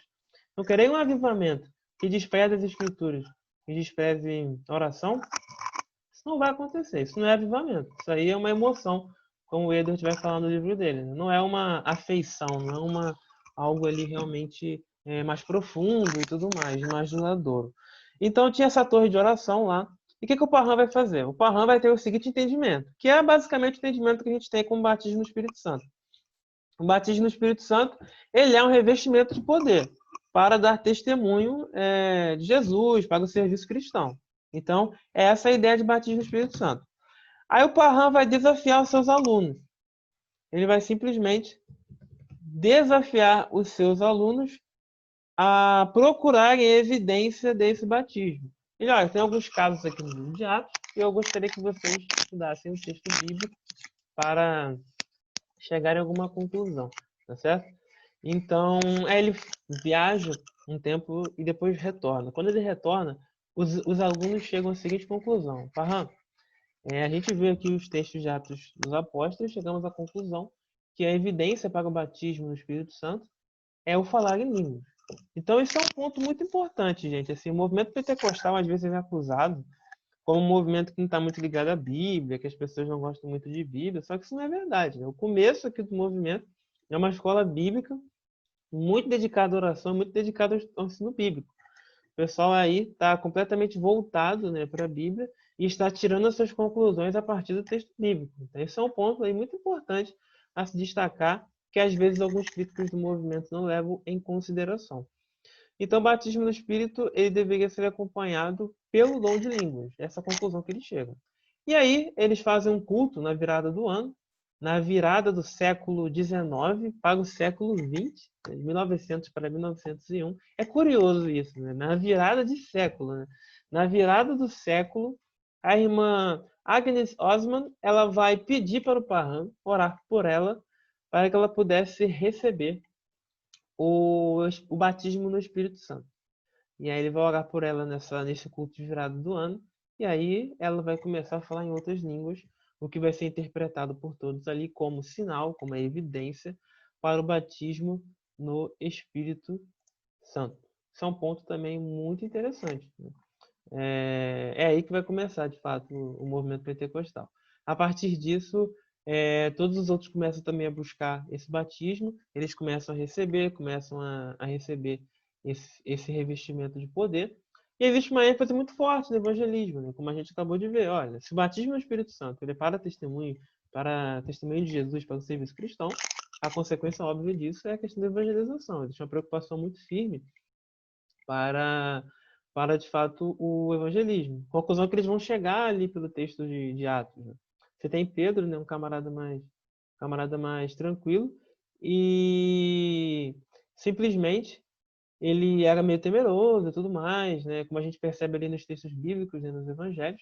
Não querem um avivamento que despreze as Escrituras, que despreze a oração. Isso não vai acontecer. Isso não é avivamento. Isso aí é uma emoção, como o Edward vai falar no livro dele. Não é uma afeição, não é algo ali realmente mais profundo e tudo mais duradouro. Então tinha essa torre de oração lá. E o que o Parham vai fazer? O Parham vai ter o seguinte entendimento, que é basicamente o entendimento que a gente tem com o batismo no Espírito Santo. O batismo no Espírito Santo, ele é um revestimento de poder para dar testemunho de Jesus, para o serviço cristão. Então, é essa a ideia de batismo no Espírito Santo. Aí o Parham vai desafiar os seus alunos. Ele vai simplesmente desafiar os seus alunos a procurarem evidência desse batismo. E olha, tem alguns casos aqui no livro de Atos e eu gostaria que vocês estudassem o texto bíblico para chegarem a alguma conclusão, tá certo? Então, aí ele viaja um tempo e depois retorna. Quando ele retorna, os alunos chegam à seguinte conclusão. Parham, a gente vê aqui os textos de Atos dos Apóstolos, chegamos à conclusão que a evidência para o batismo no Espírito Santo é o falar em línguas. Então, isso é um ponto muito importante, gente. Assim, o movimento pentecostal, às vezes, é acusado como um movimento que não está muito ligado à Bíblia, que as pessoas não gostam muito de Bíblia, só que isso não é verdade, né? O começo aqui do movimento é uma escola bíblica muito dedicada à oração, muito dedicada ao ensino bíblico. O pessoal aí está completamente voltado, né, para a Bíblia e está tirando as suas conclusões a partir do texto bíblico. Então, esse é um ponto aí muito importante a se destacar, que às vezes alguns críticos do movimento não levam em consideração. Então, o batismo no Espírito ele deveria ser acompanhado pelo dom de línguas. Essa é a conclusão que eles chegam. E aí, eles fazem um culto na virada do ano, na virada do século XIX para o século XX, de 1900 para 1901. É curioso isso, né? Na virada de século, né? Na virada do século, A irmã Agnes Osman, ela vai pedir para o Parham orar por ela, para que ela pudesse receber o batismo no Espírito Santo. E aí ele vai orar por ela nesse culto de virada do ano. E aí ela vai começar a falar em outras línguas, o que vai ser interpretado por todos ali como sinal, como evidência para o batismo no Espírito Santo. Isso é um ponto também muito interessante, né? É aí que vai começar, de fato, o movimento pentecostal. A partir disso, todos os outros começam também a buscar esse batismo, eles começam a receber esse revestimento de poder. E existe uma ênfase muito forte no evangelismo, né? Como a gente acabou de ver. Olha, se o batismo no Espírito Santo ele é para testemunho de Jesus, para o serviço cristão, a consequência óbvia disso é a questão da evangelização. Existe uma preocupação muito firme para, de fato, o evangelismo. Conclusão que eles vão chegar ali pelo texto de Atos, né? Você tem Pedro, né, um camarada mais tranquilo, e simplesmente ele era meio temeroso e tudo mais, né, como a gente percebe ali nos textos bíblicos, né, nos evangelhos.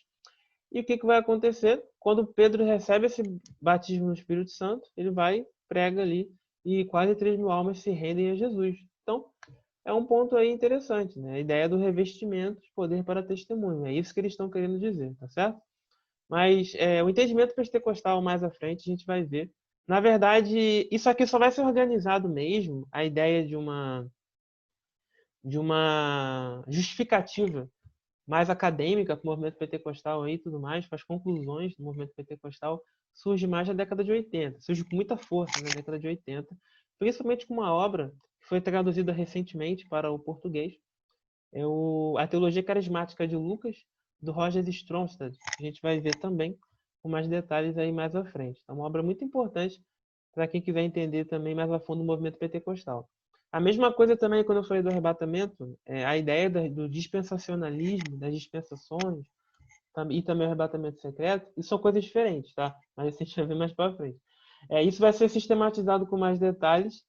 E o que vai acontecer? Quando Pedro recebe esse batismo no Espírito Santo, ele vai, prega ali, e quase 3.000 almas se rendem a Jesus. Então, é um ponto aí interessante, né? A ideia do revestimento de poder para testemunho. É isso que eles estão querendo dizer, tá certo? Mas o entendimento pentecostal mais à frente a gente vai ver. Na verdade, isso aqui só vai ser organizado mesmo, a ideia de uma justificativa mais acadêmica para o movimento pentecostal aí e tudo mais, para as conclusões do movimento pentecostal, surge mais na década de 80. Surge com muita força na década de 80, principalmente com uma obra que foi traduzida recentemente para o português, a Teologia Carismática de Lucas, do Roger Stromstad. A gente vai ver também com mais detalhes aí mais à frente. É uma obra muito importante para quem quiser entender também mais a fundo o movimento pentecostal. A mesma coisa também quando eu falei do arrebatamento, a ideia do dispensacionalismo, das dispensações, e também o arrebatamento secreto, isso são coisas diferentes, tá? Mas a gente vai ver mais para frente. Isso vai ser sistematizado com mais detalhes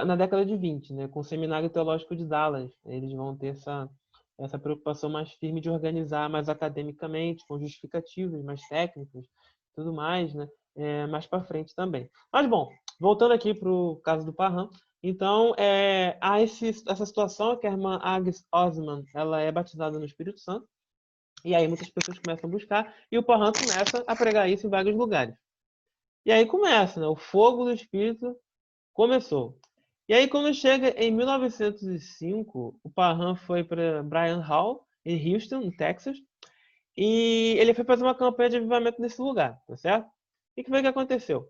na década de 20, né, com o Seminário Teológico de Dallas. Eles vão ter essa preocupação mais firme de organizar mais academicamente, com justificativos mais técnicos, tudo mais, né, mais para frente também. Mas, bom, voltando aqui para o caso do Parham, então, há essa situação que a irmã Agnes Osman, ela é batizada no Espírito Santo, e aí muitas pessoas começam a buscar, e o Parham começa a pregar isso em vários lugares. E aí começa, né, o fogo do Espírito começou. E aí, quando chega em 1905, o Parham foi para Bryan Hall, em Houston, no Texas, e ele foi fazer uma campanha de avivamento nesse lugar, tá certo? E o que foi que aconteceu?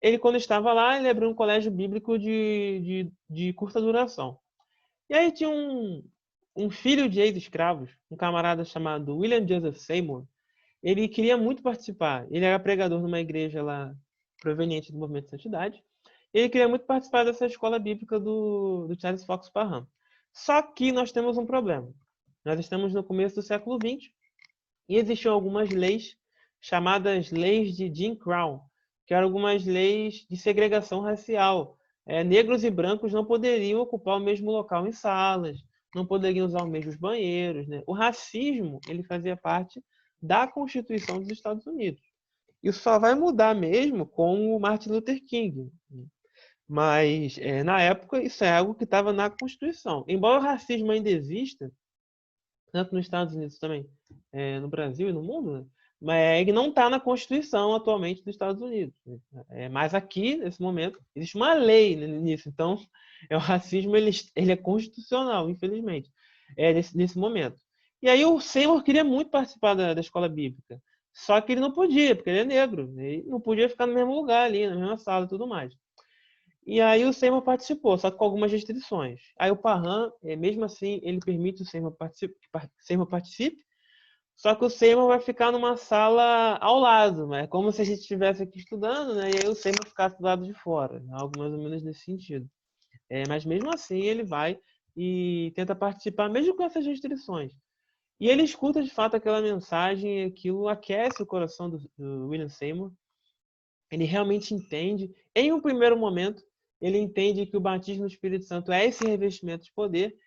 Ele, quando estava lá, ele abriu um colégio bíblico de curta duração. E aí tinha um filho de ex-escravos, um camarada chamado William Joseph Seymour. Ele queria muito participar. Ele era pregador numa igreja lá proveniente do movimento de santidade. Ele queria muito participar dessa escola bíblica do Charles Fox Parham. Só que nós temos um problema. Nós estamos no começo do século XX e existiam algumas leis chamadas leis de Jim Crow, que eram algumas leis de segregação racial. Negros e brancos não poderiam ocupar o mesmo local em salas, não poderiam usar os mesmos banheiros, né? O racismo ele fazia parte da Constituição dos Estados Unidos. Isso só vai mudar mesmo com o Martin Luther King. Mas, na época, isso é algo que estava na Constituição. Embora o racismo ainda exista, tanto nos Estados Unidos também, no Brasil e no mundo, né? Mas ele não está na Constituição atualmente dos Estados Unidos, né? Mas aqui, nesse momento, existe uma lei nisso. Então, o racismo ele é constitucional, infelizmente, nesse momento. E aí o Seymour queria muito participar da escola bíblica, só que ele não podia, porque ele é negro. Ele não podia ficar no mesmo lugar ali, na mesma sala e tudo mais. E aí o Seymour participou, só que com algumas restrições. Aí o Parham, mesmo assim, ele permite o Seymour participe, só que o Seymour vai ficar numa sala ao lado, né? Como se a gente estivesse aqui estudando, né? E aí o Seymour ficasse do lado de fora, né? Algo mais ou menos nesse sentido. Mas mesmo assim ele vai e tenta participar, mesmo com essas restrições. E ele escuta de fato aquela mensagem, e aquilo aquece o coração do William Seymour. Ele realmente entende, em um primeiro momento, ele entende que o batismo no Espírito Santo é esse revestimento de poder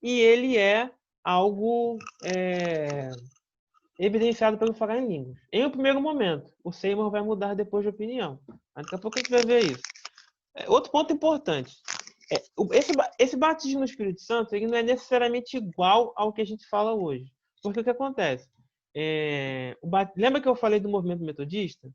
e ele é algo evidenciado pelo falar em línguas. Em um primeiro momento, o Seymour vai mudar depois de opinião. Mas daqui a pouco a gente vai ver isso. Outro ponto importante. Esse batismo no Espírito Santo ele não é necessariamente igual ao que a gente fala hoje. Porque o que acontece? Lembra que eu falei do movimento metodista?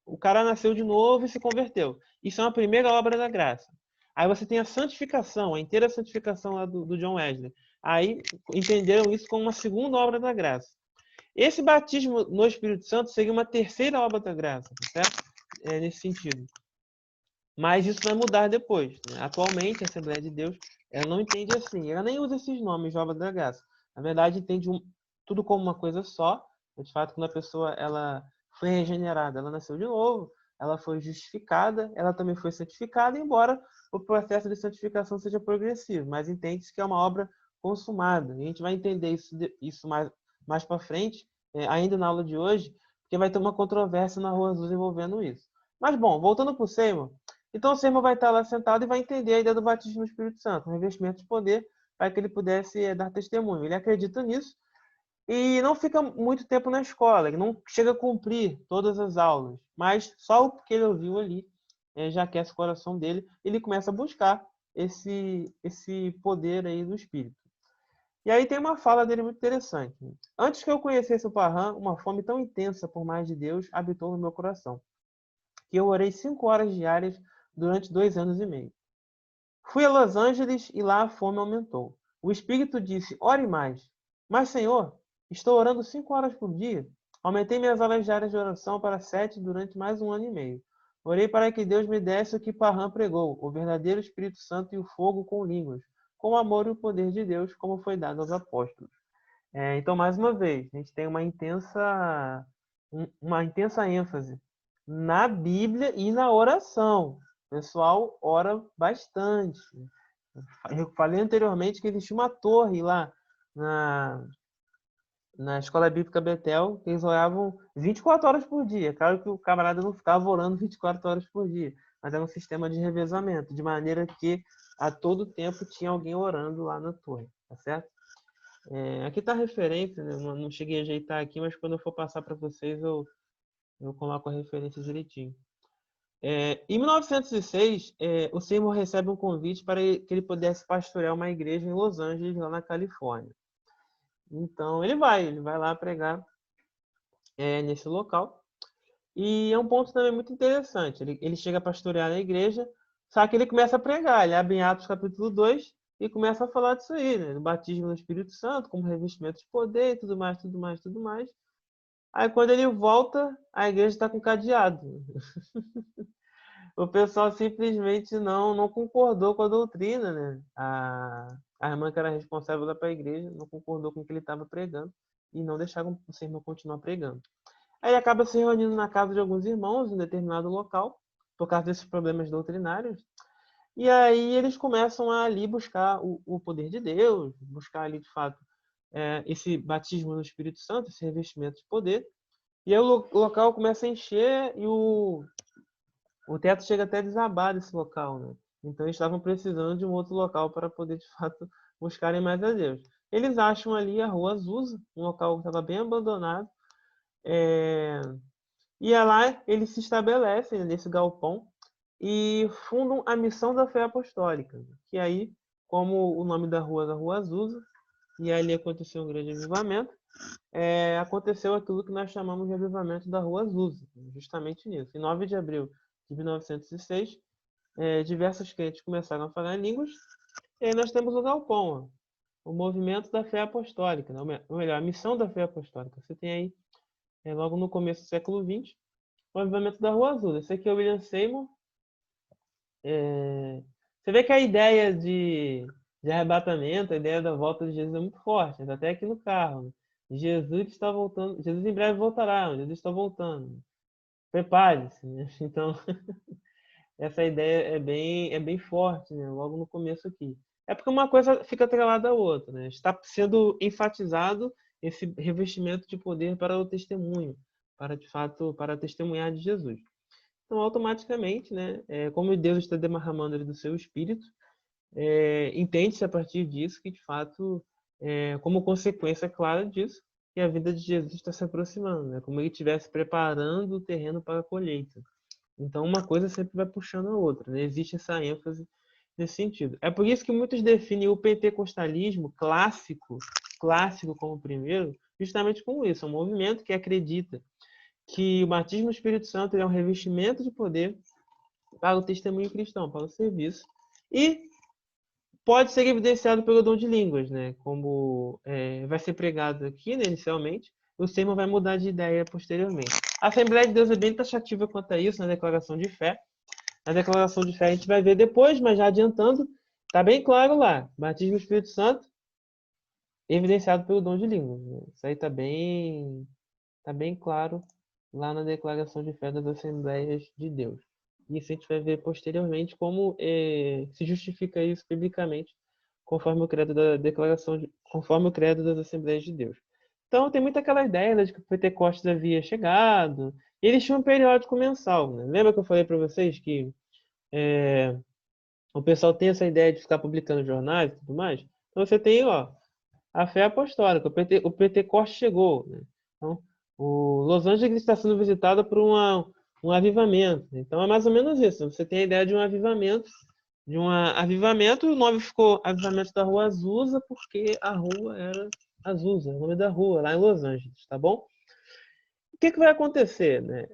O cara nasceu de novo e se converteu. Isso é uma primeira obra da graça. Aí você tem a santificação, a inteira santificação lá do John Wesley. Aí entenderam isso como uma segunda obra da graça. Esse batismo no Espírito Santo seria uma terceira obra da graça, certo? Nesse sentido. Mas isso vai mudar depois. Né? Atualmente, a Assembleia de Deus ela não entende assim. Ela nem usa esses nomes de obra da graça. Na verdade, entende tudo como uma coisa só. De fato, quando a pessoa ela foi regenerada, ela nasceu de novo, ela foi justificada, ela também foi santificada, embora o processo de santificação seja progressivo. Mas entende-se que é uma obra consumada. E a gente vai entender isso mais para frente, ainda na aula de hoje, porque vai ter uma controvérsia na Rua Azul envolvendo isso. Mas, bom, voltando para o Seymour, então o servo vai estar lá sentado e vai entender a ideia do batismo no Espírito Santo, um revestimento de poder para que ele pudesse dar testemunho. Ele acredita nisso e não fica muito tempo na escola, ele não chega a cumprir todas as aulas, mas só o que ele ouviu ali já aquece o coração dele, ele começa a buscar esse poder aí do Espírito. E aí tem uma fala dele muito interessante. Antes que eu conhecesse o Parham, uma fome tão intensa por mais de Deus habitou no meu coração, que eu orei 5 horas diárias durante 2 anos e meio. Fui a Los Angeles e lá a fome aumentou. O Espírito disse, ore mais. Mas, Senhor, estou orando 5 horas por dia. Aumentei minhas horas diárias de oração para 7 durante mais 1 ano e meio. Orei para que Deus me desse o que Parham pregou, o verdadeiro Espírito Santo e o fogo com línguas, com o amor e o poder de Deus, como foi dado aos apóstolos. Então, mais uma vez, a gente tem uma intensa ênfase na Bíblia e na oração. O pessoal ora bastante. Eu falei anteriormente que existia uma torre lá na Escola Bíblica Betel, que eles oravam 24 horas por dia. Claro que o camarada não ficava orando 24 horas por dia, mas era um sistema de revezamento, de maneira que a todo tempo tinha alguém orando lá na torre, tá certo? Aqui está a referência, né? Não cheguei a ajeitar aqui, mas quando eu for passar para vocês eu coloco a referência direitinho. Em 1906, o Seymour recebe um convite para que ele pudesse pastorear uma igreja em Los Angeles, lá na Califórnia. Então, ele vai lá pregar nesse local. E é um ponto também muito interessante. Ele chega a pastorear na igreja, só que ele começa a pregar. Ele abre em Atos capítulo 2 e começa a falar disso aí, né? Do batismo no Espírito Santo, como revestimento de poder, tudo mais, tudo mais, tudo mais. Aí, quando ele volta, a igreja está com cadeado. O pessoal simplesmente não concordou com a doutrina, né? A irmã que era responsável lá para a igreja não concordou com o que ele estava pregando e não deixaram o sermão continuar pregando. Aí ele acaba se reunindo na casa de alguns irmãos em determinado local, por causa desses problemas doutrinários. E aí eles começam a ali buscar o poder de Deus, buscar ali de fato esse batismo no Espírito Santo, esse revestimento de poder. E aí o local começa a encher e o teto chega até a desabar desse local, né? Então eles estavam precisando de um outro local para poder, de fato, buscarem mais a Deus. Eles acham ali a Rua Azusa, um local que estava bem abandonado. E lá eles se estabelecem nesse galpão e fundam a Missão da Fé Apostólica, que aí, como o nome da Rua Azusa, e ali aconteceu um grande avivamento, aconteceu aquilo que nós chamamos de avivamento da Rua Azusa, justamente nisso. Em 9 de abril de 1906, diversos crentes começaram a falar em línguas, e aí nós temos o galpão, o movimento da fé apostólica, né? Ou melhor, a missão da fé apostólica. Você tem aí, logo no começo do século XX, o avivamento da Rua Azul. Esse aqui é o William Seymour. Você vê que a ideia de arrebatamento, a ideia da volta de Jesus é muito forte, né? Até aqui no carro. Né? Jesus está voltando, Jesus em breve voltará, Jesus está voltando. Prepare-se. Né? Então, essa ideia é bem forte, né? Logo no começo aqui. É porque uma coisa fica atrelada à outra, né? Está sendo enfatizado esse revestimento de poder para o testemunho, para de fato, para testemunhar de Jesus. Então, automaticamente, né? Como Deus está derramando ele do seu espírito, entende-se a partir disso que de fato, como consequência clara disso, que a vida de Jesus está se aproximando, né? Como ele estivesse preparando o terreno para a colheita. Então, uma coisa sempre vai puxando a outra, né? Existe essa ênfase nesse sentido. É por isso que muitos definem o pentecostalismo clássico como primeiro, justamente com isso. É um movimento que acredita que o batismo do Espírito Santo é um revestimento de poder para o testemunho cristão, para o serviço, e pode ser evidenciado pelo dom de línguas, né? Como vai ser pregado aqui, né, inicialmente, o sermão vai mudar de ideia posteriormente. A Assembleia de Deus é bem taxativa quanto a isso na declaração de fé. Na declaração de fé a gente vai ver depois, mas já adiantando, está bem claro lá, batismo do Espírito Santo, evidenciado pelo dom de línguas, né? Isso aí tá bem claro lá na declaração de fé das Assembleias de Deus. Isso a gente vai ver posteriormente como se justifica isso biblicamente, conforme o credo da conforme o credo das Assembleias de Deus. Então tem muita aquela ideia, né, de que o Pentecostes havia chegado. E eles tinham um periódico mensal, né? Lembra que eu falei para vocês que o pessoal tem essa ideia de ficar publicando jornais e tudo mais? Então você tem, ó, a fé apostólica, o Pentecostes chegou, né? Então, o Los Angeles está sendo visitado por um avivamento. Então é mais ou menos isso. Você tem a ideia de um avivamento, o nome ficou Avivamento da Rua Azusa, porque a rua era Azusa, o nome da rua, lá em Los Angeles, tá bom? O que vai acontecer, né?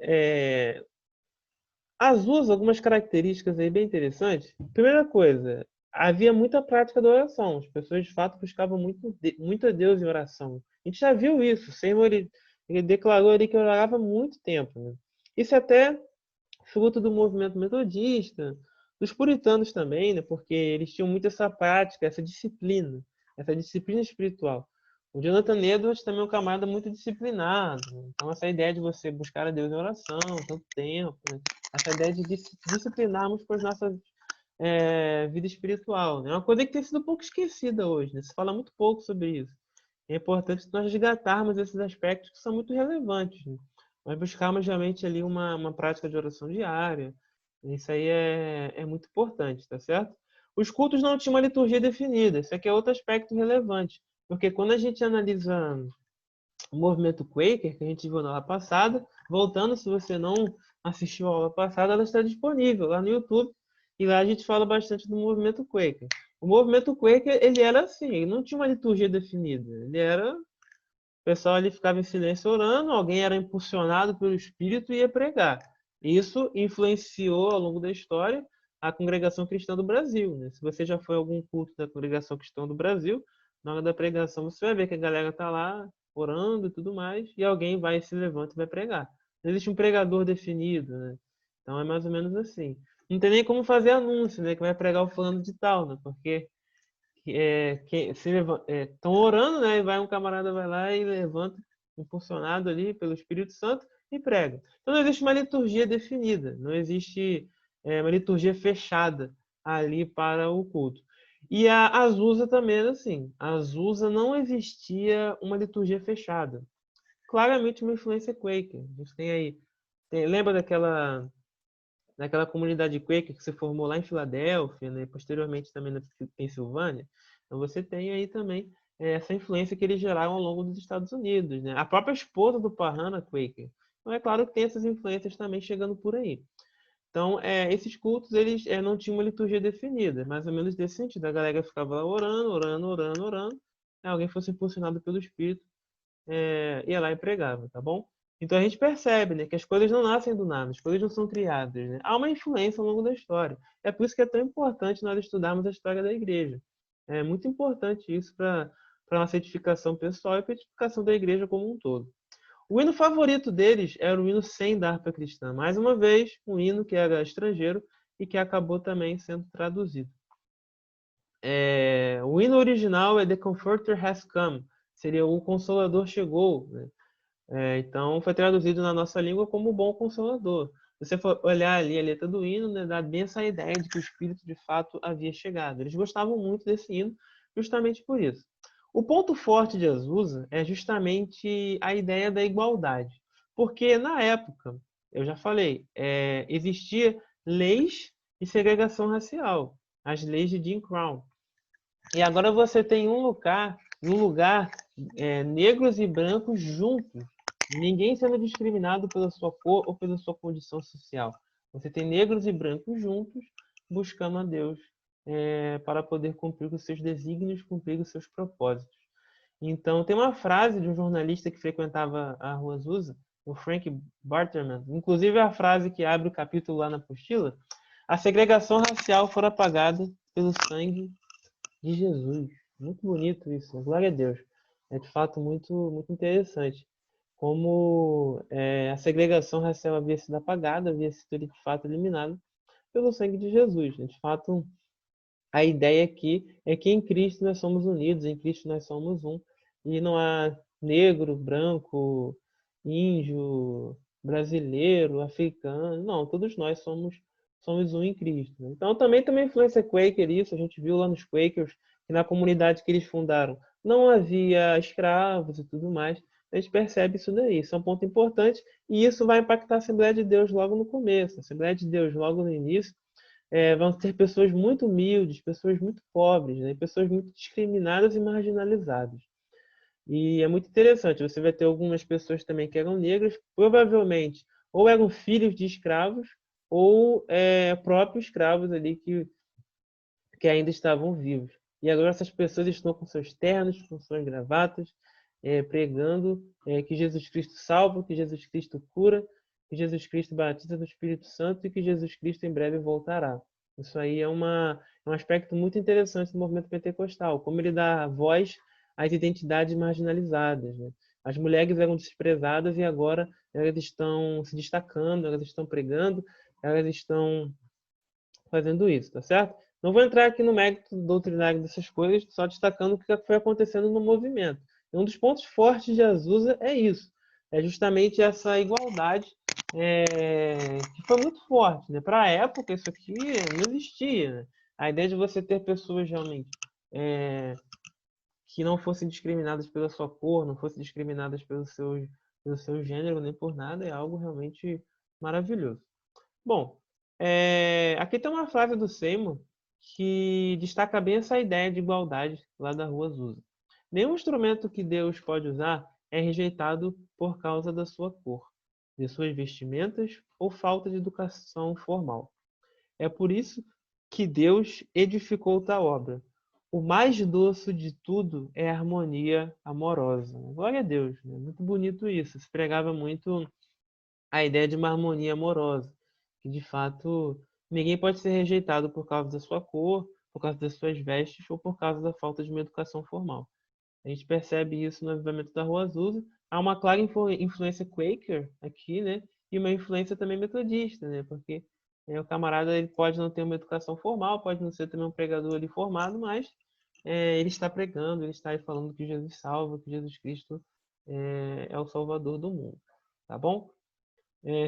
Azusa, algumas características aí bem interessantes. Primeira coisa, havia muita prática da oração. As pessoas, de fato, buscavam muito a Deus em oração. A gente já viu isso. O Senhor, ele declarou ali que orava muito tempo, né? Isso é até fruto do movimento metodista, dos puritanos também, né? Porque eles tinham muito essa prática, essa disciplina espiritual. O Jonathan Edwards também é um camarada muito disciplinado. Então, essa ideia de você buscar a Deus em oração, tanto tempo, né? Essa ideia de disciplinarmos para a nossa vida espiritual, né? É uma coisa que tem sido um pouco esquecida hoje, né? Se fala muito pouco sobre isso. É importante nós resgatarmos esses aspectos que são muito relevantes, né? Nós buscarmos realmente ali uma prática de oração diária. Isso aí é muito importante, tá certo? Os cultos não tinham uma liturgia definida. Isso aqui é outro aspecto relevante. Porque quando a gente analisa o movimento Quaker, que a gente viu na aula passada, voltando, se você não assistiu a aula passada, ela está disponível lá no YouTube, e lá a gente fala bastante do movimento Quaker. O movimento Quaker, ele era assim, ele não tinha uma liturgia definida, ele era... O pessoal ali ficava em silêncio orando, alguém era impulsionado pelo Espírito e ia pregar. Isso influenciou, ao longo da história, a Congregação Cristã do Brasil, né? Se você já foi a algum culto da Congregação Cristã do Brasil, na hora da pregação você vai ver que a galera está lá orando e tudo mais, e alguém vai se levanta e vai pregar. Não existe um pregador definido, né? Então é mais ou menos assim. Não tem nem como fazer anúncio, né? Que vai pregar o fulano de tal, né? Porque estão orando, né? E um camarada vai lá e levanta, impulsionado ali pelo Espírito Santo, e prega. Então não existe uma liturgia definida, não existe uma liturgia fechada ali para o culto. E a Azusa também era assim. A Azusa não existia uma liturgia fechada. Claramente uma influência Quaker. A gente tem aí. Lembra daquela comunidade Quaker que se formou lá em Filadélfia, né? Posteriormente também na Pensilvânia? Então você tem aí também essa influência que eles geraram ao longo dos Estados Unidos, né? A própria esposa do Parham era Quaker. Então é claro que tem essas influências também chegando por aí. Então, esses cultos, eles não tinham uma liturgia definida, mais ou menos desse sentido. A galera ficava lá orando, orando, orando, orando. Alguém fosse impulsionado pelo Espírito, ia lá e pregava, tá bom? Então a gente percebe, né, que as coisas não nascem do nada, as coisas não são criadas, né? Há uma influência ao longo da história. É por isso que é tão importante nós estudarmos a história da igreja. É muito importante isso para a nossa edificação pessoal e para a edificação da igreja como um todo. O hino favorito deles era o hino 100 da harpa cristã. Mais uma vez, um hino que era estrangeiro e que acabou também sendo traduzido. O hino original é The Comforter Has Come, seria O Consolador Chegou, né? Então foi traduzido na nossa língua como o Bom Consolador. Se você for olhar ali a letra do hino, né, dá bem essa ideia de que o Espírito de fato havia chegado. Eles gostavam muito desse hino justamente por isso. O ponto forte de Azusa é justamente a ideia da igualdade. Porque na época, eu já falei, existia leis de segregação racial, as leis de Jim Crow. E agora você tem um lugar negros e brancos juntos. Ninguém sendo discriminado pela sua cor ou pela sua condição social. Você tem negros e brancos juntos buscando a Deus para poder cumprir os seus desígnios, cumprir os seus propósitos. Então, tem uma frase de um jornalista que frequentava a Rua Azusa, o Frank Barterman, inclusive a frase que abre o capítulo lá na apostila: a segregação racial foi apagada pelo sangue de Jesus. Muito bonito isso, glória a Deus. É de fato muito interessante. Como a segregação racial havia sido apagada, havia sido de fato eliminada pelo sangue de Jesus. De fato, a ideia aqui é que em Cristo nós somos unidos, em Cristo nós somos um, e não há negro, branco, índio, brasileiro, africano, não, todos nós somos um em Cristo. Então também tem uma influência Quaker isso, a gente viu lá nos Quakers, que na comunidade que eles fundaram não havia escravos e tudo mais, a gente percebe isso daí, isso é um ponto importante, e isso vai impactar a Assembleia de Deus logo no começo, a Assembleia de Deus logo no início, vão ter pessoas muito humildes, pessoas muito pobres, né? Pessoas muito discriminadas e marginalizadas. E é muito interessante, você vai ter algumas pessoas também que eram negras, provavelmente ou eram filhos de escravos ou próprios escravos ali que ainda estavam vivos. E agora essas pessoas estão com seus ternos, com suas gravatas, pregando que Jesus Cristo salva, que Jesus Cristo cura, que Jesus Cristo batiza do Espírito Santo e que Jesus Cristo em breve voltará. Isso aí é um aspecto muito interessante do movimento pentecostal, como ele dá voz às identidades marginalizadas, né? As mulheres eram desprezadas e agora elas estão se destacando, elas estão pregando, elas estão fazendo isso, tá certo? Não vou entrar aqui no mérito doutrinário dessas coisas, só destacando o que foi acontecendo no movimento. E um dos pontos fortes de Azusa é isso, é justamente essa igualdade que foi muito forte, né? Para a época isso aqui não existia, né? A ideia de você ter pessoas realmente que não fossem discriminadas pela sua cor, não fossem discriminadas pelo seu gênero nem por nada, é algo realmente maravilhoso. Bom, aqui tem uma frase do Seymour que destaca bem essa ideia de igualdade lá da Rua Azusa. Nenhum instrumento que Deus pode usar é rejeitado por causa da sua cor, de suas vestimentas ou falta de educação formal. É por isso que Deus edificou tal obra. O mais doce de tudo é a harmonia amorosa. Glória a Deus, né? Muito bonito isso. Se pregava muito a ideia de uma harmonia amorosa, que de fato ninguém pode ser rejeitado por causa da sua cor, por causa das suas vestes ou por causa da falta de uma educação formal. A gente percebe isso no avivamento da Rua Azusa. Há uma clara influência Quaker aqui, né? E uma influência também metodista, né? Porque o camarada ele pode não ter uma educação formal, pode não ser também um pregador ali formado, mas ele está pregando, ele está aí falando que Jesus salva, que Jesus Cristo é o Salvador do mundo, tá bom?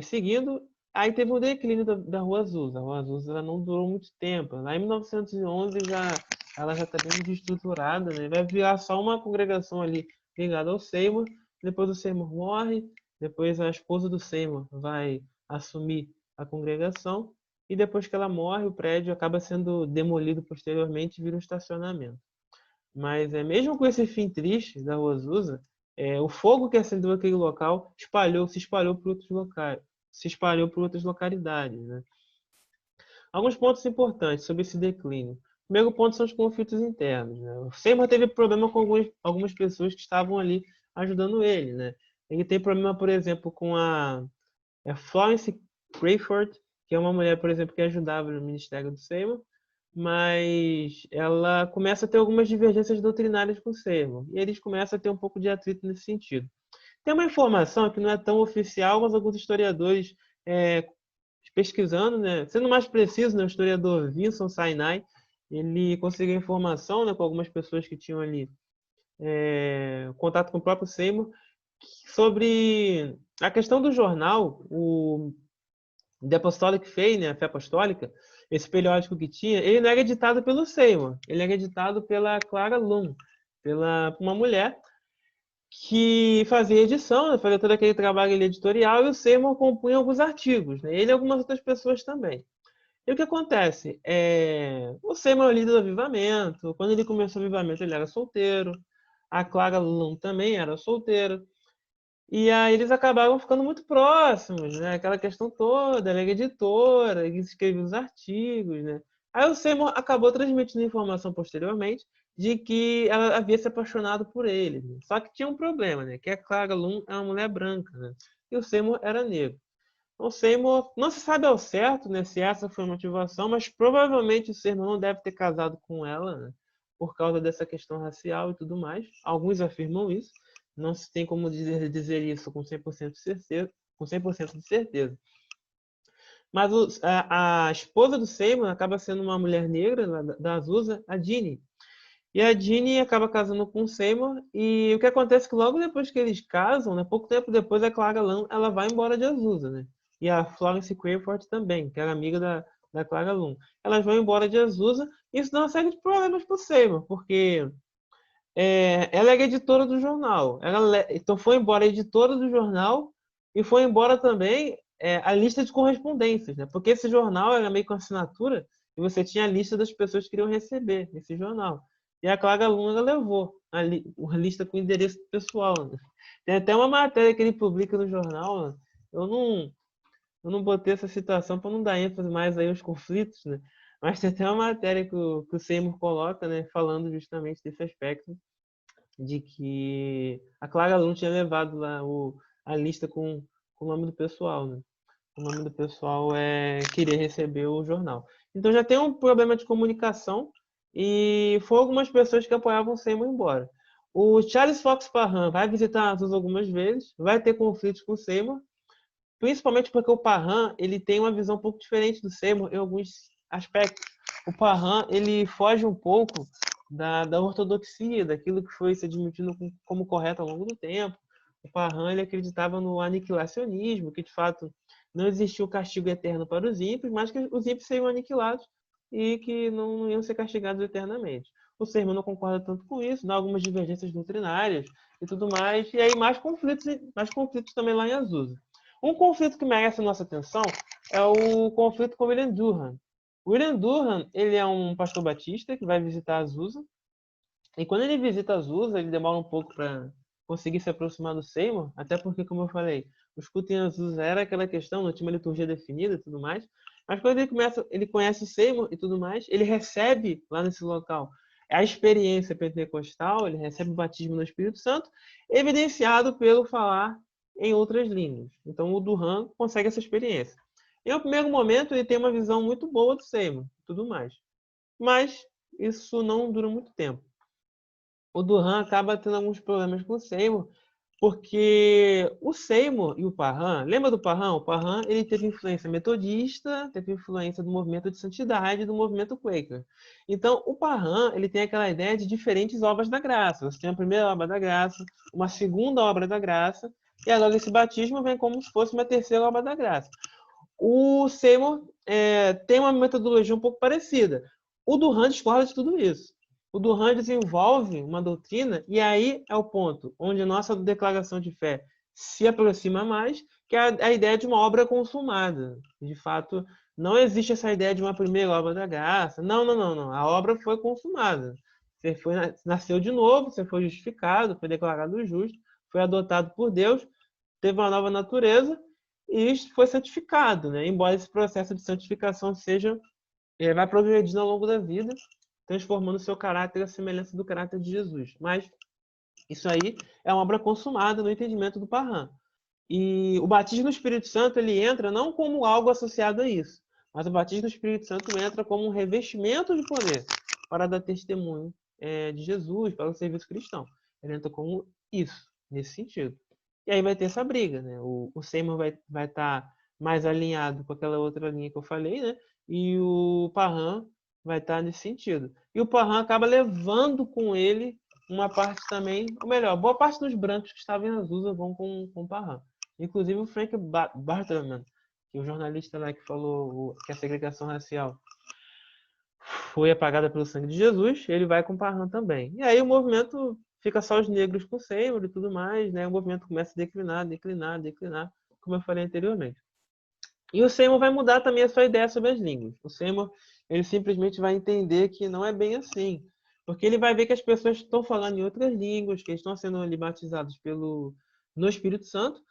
Seguindo, aí teve um declínio da Rua Azusa. A Rua Azusa ela não durou muito tempo. Lá em 1911 ela já está bem desestruturada, né? Vai virar só uma congregação ali ligada ao Seymour. Depois o Seymour morre, depois a esposa do Seymour vai assumir a congregação e depois que ela morre, o prédio acaba sendo demolido posteriormente e vira um estacionamento. Mas mesmo com esse fim triste da Rua Azusa, o fogo que acendeu aquele local se espalhou por outros locais, se espalhou por outras localidades, né? Alguns pontos importantes sobre esse declínio. O primeiro ponto são os conflitos internos, né? O Seymour teve problema com algumas pessoas que estavam ali ajudando ele, né? Ele tem problema, por exemplo, com a Florence Crayford, que é uma mulher, por exemplo, que ajudava no ministério do Seymour, mas ela começa a ter algumas divergências doutrinárias com o Seymour, e eles começam a ter um pouco de atrito nesse sentido. Tem uma informação que não é tão oficial, mas alguns historiadores pesquisando, né, sendo mais preciso, né, o historiador Vincent Sinai, ele conseguiu informação, né, com algumas pessoas que tinham ali contato com o próprio Seymour, sobre a questão do jornal, o The Apostolic Faith, né, a Fé Apostólica, esse periódico que tinha, ele não era editado pelo Seymour, ele era editado pela Clara Lum, pela uma mulher que fazia edição, né, fazia todo aquele trabalho editorial, e o Seymour compunha alguns artigos, né, ele e algumas outras pessoas também. E o que acontece? O Seymour é o líder do avivamento, quando ele começou o avivamento ele era solteiro, A Clara Lum também era solteira. E aí eles acabavam ficando muito próximos, né? Aquela questão toda, ela era editora, eles escreviam os artigos, né? Aí o Seymour acabou transmitindo informação posteriormente de que ela havia se apaixonado por ele, né? Só que tinha um problema, né? Que a Clara Lum é uma mulher branca, né? E o Seymour era negro. Então, o Seymour, não se sabe ao certo, né, se essa foi a motivação, mas provavelmente o Seymour não deve ter casado com ela, né? Por causa dessa questão racial e tudo mais. Alguns afirmam isso. Não se tem como dizer isso com 100% de certeza, com 100% de certeza. Mas a esposa do Seymour acaba sendo uma mulher negra da Azusa, a Jeannie. E a Jeannie acaba casando com o Seymour. E o que acontece é que logo depois que eles casam, né, pouco tempo depois, a Clara Lum ela vai embora de Azusa, né? E a Florence Crayford também, que era amiga da Clara Lum. Elas vão embora de Azusa. E isso dá uma série de problemas para o Seymour, porque ela era editora do jornal. Então foi embora a editora do jornal e foi embora também a lista de correspondências, né? Porque esse jornal era meio com assinatura e você tinha a lista das pessoas que iriam receber esse jornal. E a Clara Luna levou a lista com endereço pessoal, né? Tem até uma matéria que ele publica no jornal. Né? Eu não, eu não botei essa situação para não dar ênfase mais aí aos conflitos, né? Mas tem até uma matéria que o Seymour coloca, né, falando justamente desse aspecto de que a Clara Lum tinha levado lá a lista com o nome do pessoal, né? O nome do pessoal queria receber o jornal. Então já tem um problema de comunicação e foram algumas pessoas que apoiavam o Seymour embora. O Charles Fox Parham vai visitar a Azusa algumas vezes, vai ter conflitos com o Seymour, principalmente porque o Parham ele tem uma visão um pouco diferente do Seymour em alguns aspectos. O Parham ele foge um pouco da ortodoxia, daquilo que foi se admitido como correto ao longo do tempo. O Parham ele acreditava no aniquilacionismo, que de fato não existia o castigo eterno para os ímpios, mas que os ímpios seriam aniquilados e que não iam ser castigados eternamente. O Seymour não concorda tanto com isso, dá algumas divergências doutrinárias e tudo mais, e aí mais conflitos também lá em Azusa. Um conflito que merece a nossa atenção é o conflito com William Durham. William Durham, ele é um pastor batista que vai visitar Azusa. E quando ele visita Azusa, ele demora um pouco para conseguir se aproximar do Seymour, até porque, como eu falei, o culto em Azusa era aquela questão, não tinha uma liturgia definida e tudo mais. Mas quando ele conhece o Seymour e tudo mais, ele recebe lá nesse local a experiência pentecostal, ele recebe o batismo no Espírito Santo, evidenciado pelo falar em outras línguas. Então o Durham consegue essa experiência. Em um primeiro momento, ele tem uma visão muito boa do Seymour e tudo mais. Mas isso não dura muito tempo. O Durham acaba tendo alguns problemas com o Seymour, porque o Seymour e o Parham, lembra do Parham? O Parham ele teve influência metodista, teve influência do movimento de santidade, do movimento Quaker. Então, o Parham ele tem aquela ideia de diferentes obras da graça. Você tem a primeira obra da graça, uma segunda obra da graça, e agora esse batismo vem como se fosse uma terceira obra da graça. O Seymour tem uma metodologia um pouco parecida. O Durham discorda de tudo isso. O Durham desenvolve uma doutrina, e aí é o ponto onde a nossa declaração de fé se aproxima mais, que é a ideia de uma obra consumada. De fato, não existe essa ideia de uma primeira obra da graça. Não, não, não, não. A obra foi consumada. Você nasceu de novo, você foi justificado, foi declarado justo, foi adotado por Deus, teve uma nova natureza e foi santificado, né? Embora esse processo de santificação vai progredindo ao longo da vida, transformando o seu caráter à semelhança do caráter de Jesus. Mas isso aí é uma obra consumada no entendimento do Parham. E o batismo no Espírito Santo ele entra não como algo associado a isso, mas o batismo no Espírito Santo entra como um revestimento de poder para dar testemunho de Jesus, para o serviço cristão. Ele entra como isso, nesse sentido. E aí vai ter essa briga, né? O Seymour vai estar mais alinhado com aquela outra linha que eu falei, né? E o Parham vai estar nesse sentido. E o Parham acaba levando com ele uma parte também, ou melhor, boa parte dos brancos que estavam em Azusa vão com o Parham. Inclusive o Frank Barterman, que é o jornalista lá que falou que a segregação racial foi apagada pelo sangue de Jesus, ele vai com o Parham também. E aí o movimento fica só os negros com o Seymour e tudo mais, né? O movimento começa a declinar, como eu falei anteriormente. E o Seymour vai mudar também a sua ideia sobre as línguas. O Seymour, ele simplesmente vai entender que não é bem assim. Porque ele vai ver que as pessoas estão falando em outras línguas, que eles estão sendo ali batizados no Espírito Santo,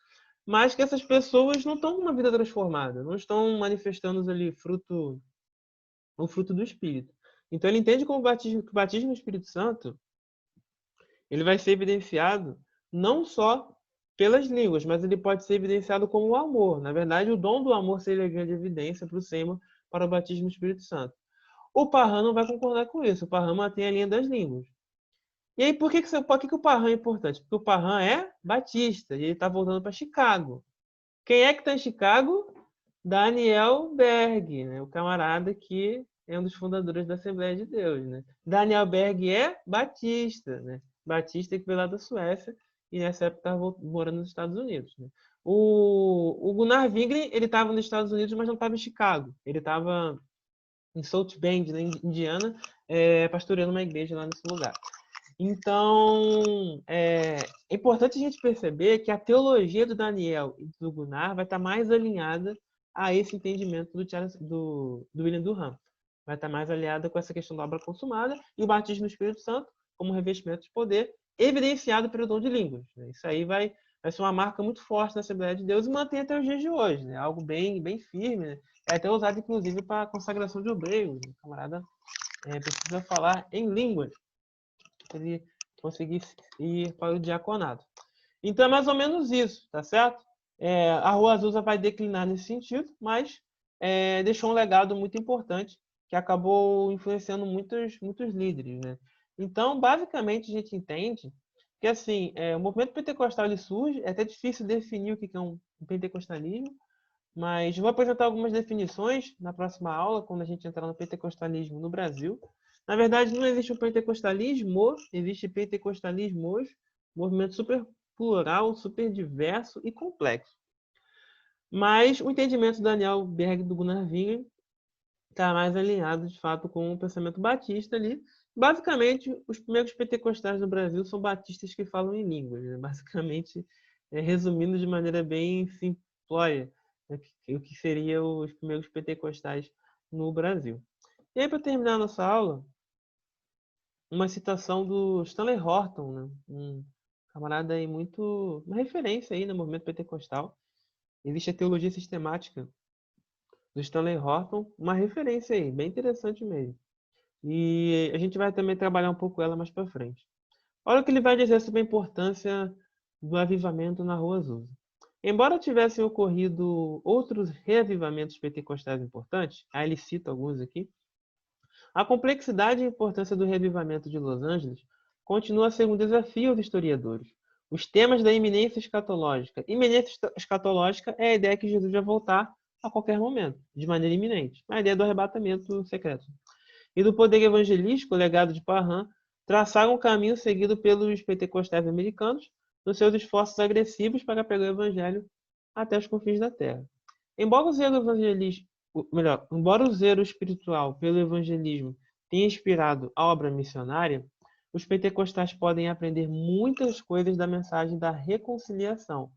mas que essas pessoas não estão com uma vida transformada, não estão manifestando ali o fruto do Espírito. Então ele entende como que o batismo no Espírito Santo ele vai ser evidenciado não só pelas línguas, mas ele pode ser evidenciado como o amor. Na verdade, o dom do amor seria a grande evidência para o SEMA para o batismo no Espírito Santo. O Parham não vai concordar com isso. O Parham mantém a linha das línguas. E aí, por que o Parham é importante? Porque o Parham é batista e ele está voltando para Chicago. Quem é que está em Chicago? Daniel Berg, né? O camarada que é um dos fundadores da Assembleia de Deus. Né? Daniel Berg é batista, né? Batista que veio lá da Suécia e nessa época estava morando nos Estados Unidos. Né? O Gunnar Wingren, ele estava nos Estados Unidos, mas não estava em Chicago. Ele estava em South Bend, na Indiana, pastoreando uma igreja lá nesse lugar. Então, é importante a gente perceber que a teologia do Daniel e do Gunnar vai estar mais alinhada a esse entendimento do William Durham. Vai estar mais alinhada com essa questão da obra consumada e o batismo no Espírito Santo como revestimento de poder, evidenciado pelo dom de línguas. Né? Isso aí vai ser uma marca muito forte da Assembleia de Deus e mantém até os dias de hoje. Né? Algo bem, bem firme. Né? É até usado, inclusive, para a consagração de obreiros. O camarada precisa falar em línguas para ele conseguir ir para o diaconato. Então é mais ou menos isso, tá certo? A Rua Azusa vai declinar nesse sentido, mas deixou um legado muito importante que acabou influenciando muitos líderes, né? Então, basicamente, a gente entende que assim, o movimento pentecostal ele surge, é até difícil definir o que é um pentecostalismo, mas vou apresentar algumas definições na próxima aula, quando a gente entrar no pentecostalismo no Brasil. Na verdade, não existe o pentecostalismo, existe pentecostalismos, movimento super plural, super diverso e complexo. Mas o entendimento do Daniel Berg e do Gunnar Wingren está mais alinhado, de fato, com o pensamento batista ali. Basicamente, os primeiros pentecostais do Brasil são batistas que falam em línguas. Né? Basicamente, resumindo de maneira bem simplória, né? O que seriam os primeiros pentecostais no Brasil. E aí, para terminar a nossa aula, uma citação do Stanley Horton, né? Um camarada aí muito... uma referência aí no movimento pentecostal. Existe a teologia sistemática do Stanley Horton, uma referência aí, bem interessante mesmo. E a gente vai também trabalhar um pouco ela mais para frente. Olha o que ele vai dizer sobre a importância do avivamento na Rua Azusa. Embora tivessem ocorrido outros reavivamentos pentecostais importantes, aí ele cita alguns aqui, a complexidade e a importância do reavivamento de Los Angeles continua a ser um desafio aos historiadores. Os temas da iminência escatológica. Iminência escatológica é a ideia que Jesus vai voltar a qualquer momento, de maneira iminente. A ideia do arrebatamento secreto. E do poder evangelístico, o legado de Parham, traçaram um caminho seguido pelos pentecostais americanos nos seus esforços agressivos para pegar o evangelho até os confins da terra. Embora o zelo evangelístico, embora o zelo espiritual pelo evangelismo tenha inspirado a obra missionária, os pentecostais podem aprender muitas coisas da mensagem da reconciliação,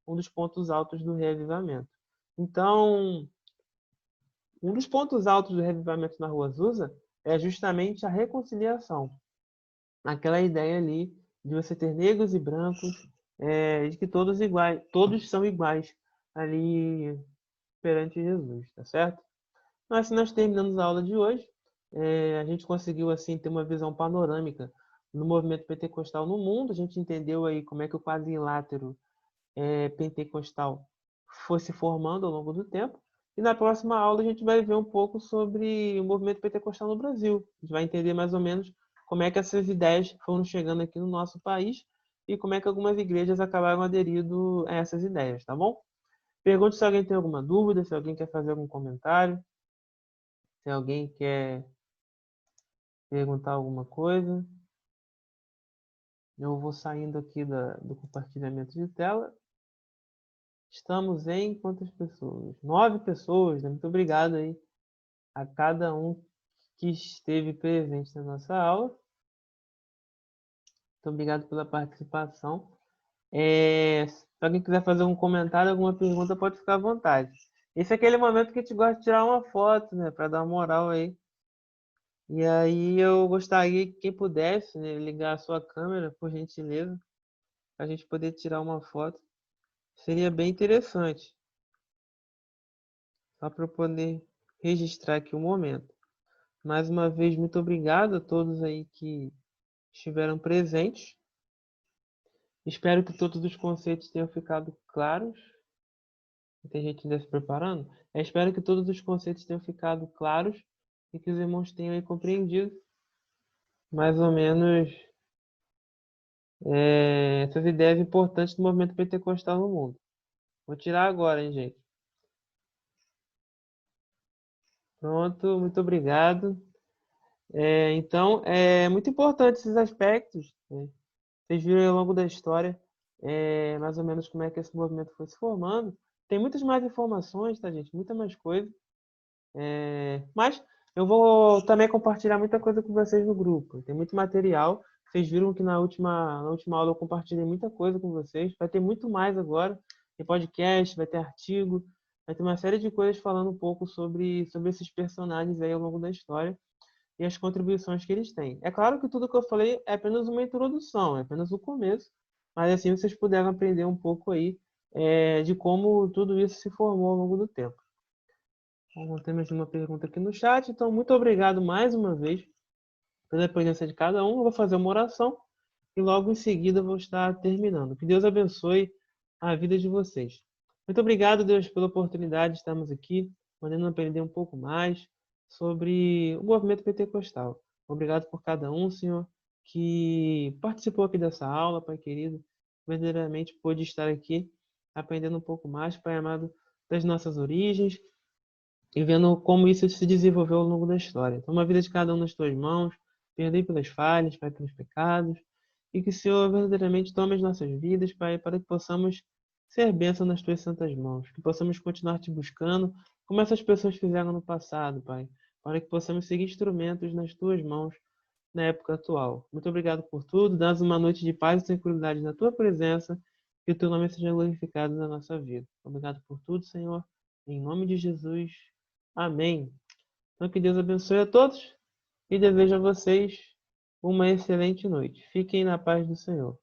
um dos pontos altos do reavivamento. Então, um dos pontos altos do reavivamento na Rua Azusa é justamente a reconciliação. Aquela ideia ali de você ter negros e brancos, de que todos são iguais ali perante Jesus, tá certo? Mas nós terminamos a aula de hoje. A gente conseguiu assim ter uma visão panorâmica do movimento pentecostal no mundo. A gente entendeu aí como é que o quadrilátero pentecostal foi se formando ao longo do tempo. E na próxima aula a gente vai ver um pouco sobre o movimento pentecostal no Brasil. A gente vai entender mais ou menos como é que essas ideias foram chegando aqui no nosso país e como é que algumas igrejas acabaram aderindo a essas ideias, tá bom? Pergunte se alguém tem alguma dúvida, se alguém quer fazer algum comentário, se alguém quer perguntar alguma coisa. Eu vou saindo aqui do compartilhamento de tela. Estamos em quantas pessoas? 9 pessoas, né? Muito obrigado aí a cada um que esteve presente na nossa aula. Muito obrigado pela participação. Se alguém quiser fazer um comentário, alguma pergunta, pode ficar à vontade. Esse é aquele momento que a gente gosta de tirar uma foto, né? Para dar uma moral aí E aí eu gostaria que quem pudesse, né, ligar a sua câmera, por gentileza, para a gente poder tirar uma foto. Seria bem interessante, só para eu poder registrar aqui o momento. Mais uma vez, muito obrigado a todos aí que estiveram presentes. Espero que todos os conceitos tenham ficado claros. Tem gente ainda se preparando. Eu espero que todos os conceitos tenham ficado claros e que os irmãos tenham aí compreendido mais ou menos essas ideias importantes do movimento pentecostal no mundo. Vou tirar agora, hein, gente? Pronto, muito obrigado. Então, é muito importante esses aspectos, né? Vocês viram aí ao longo da história, mais ou menos como é que esse movimento foi se formando. Tem muitas mais informações, tá, gente? Muita mais coisa. Mas eu vou também compartilhar muita coisa com vocês no grupo. Tem muito material. Vocês viram que na última aula eu compartilhei muita coisa com vocês. Vai ter muito mais agora. Tem podcast, vai ter artigo, vai ter uma série de coisas falando um pouco sobre esses personagens aí ao longo da história e as contribuições que eles têm. É claro que tudo que eu falei é apenas uma introdução, é apenas o começo, mas assim vocês puderam aprender um pouco aí de como tudo isso se formou ao longo do tempo. Bom, temos uma pergunta aqui no chat, então muito obrigado mais uma vez pela presença de cada um. Eu vou fazer uma oração e logo em seguida eu vou estar terminando. Que Deus abençoe a vida de vocês. Muito obrigado, Deus, pela oportunidade de estarmos aqui, podendo aprender um pouco mais sobre o movimento pentecostal. Obrigado por cada um, Senhor, que participou aqui dessa aula, Pai querido. Verdadeiramente pôde estar aqui aprendendo um pouco mais, Pai amado, das nossas origens e vendo como isso se desenvolveu ao longo da história. Toma a vida de cada um nas tuas mãos, perdoe pelas falhas, Pai, pelos pecados, e que o Senhor verdadeiramente tome as nossas vidas, Pai, para que possamos ser bênção nas tuas santas mãos, que possamos continuar te buscando, como essas pessoas fizeram no passado, Pai, para que possamos ser instrumentos nas tuas mãos na época atual. Muito obrigado por tudo, dá-nos uma noite de paz e tranquilidade na tua presença, que o teu nome seja glorificado na nossa vida. Obrigado por tudo, Senhor, em nome de Jesus. Amém. Então, que Deus abençoe a todos e desejo a vocês uma excelente noite. Fiquem na paz do Senhor.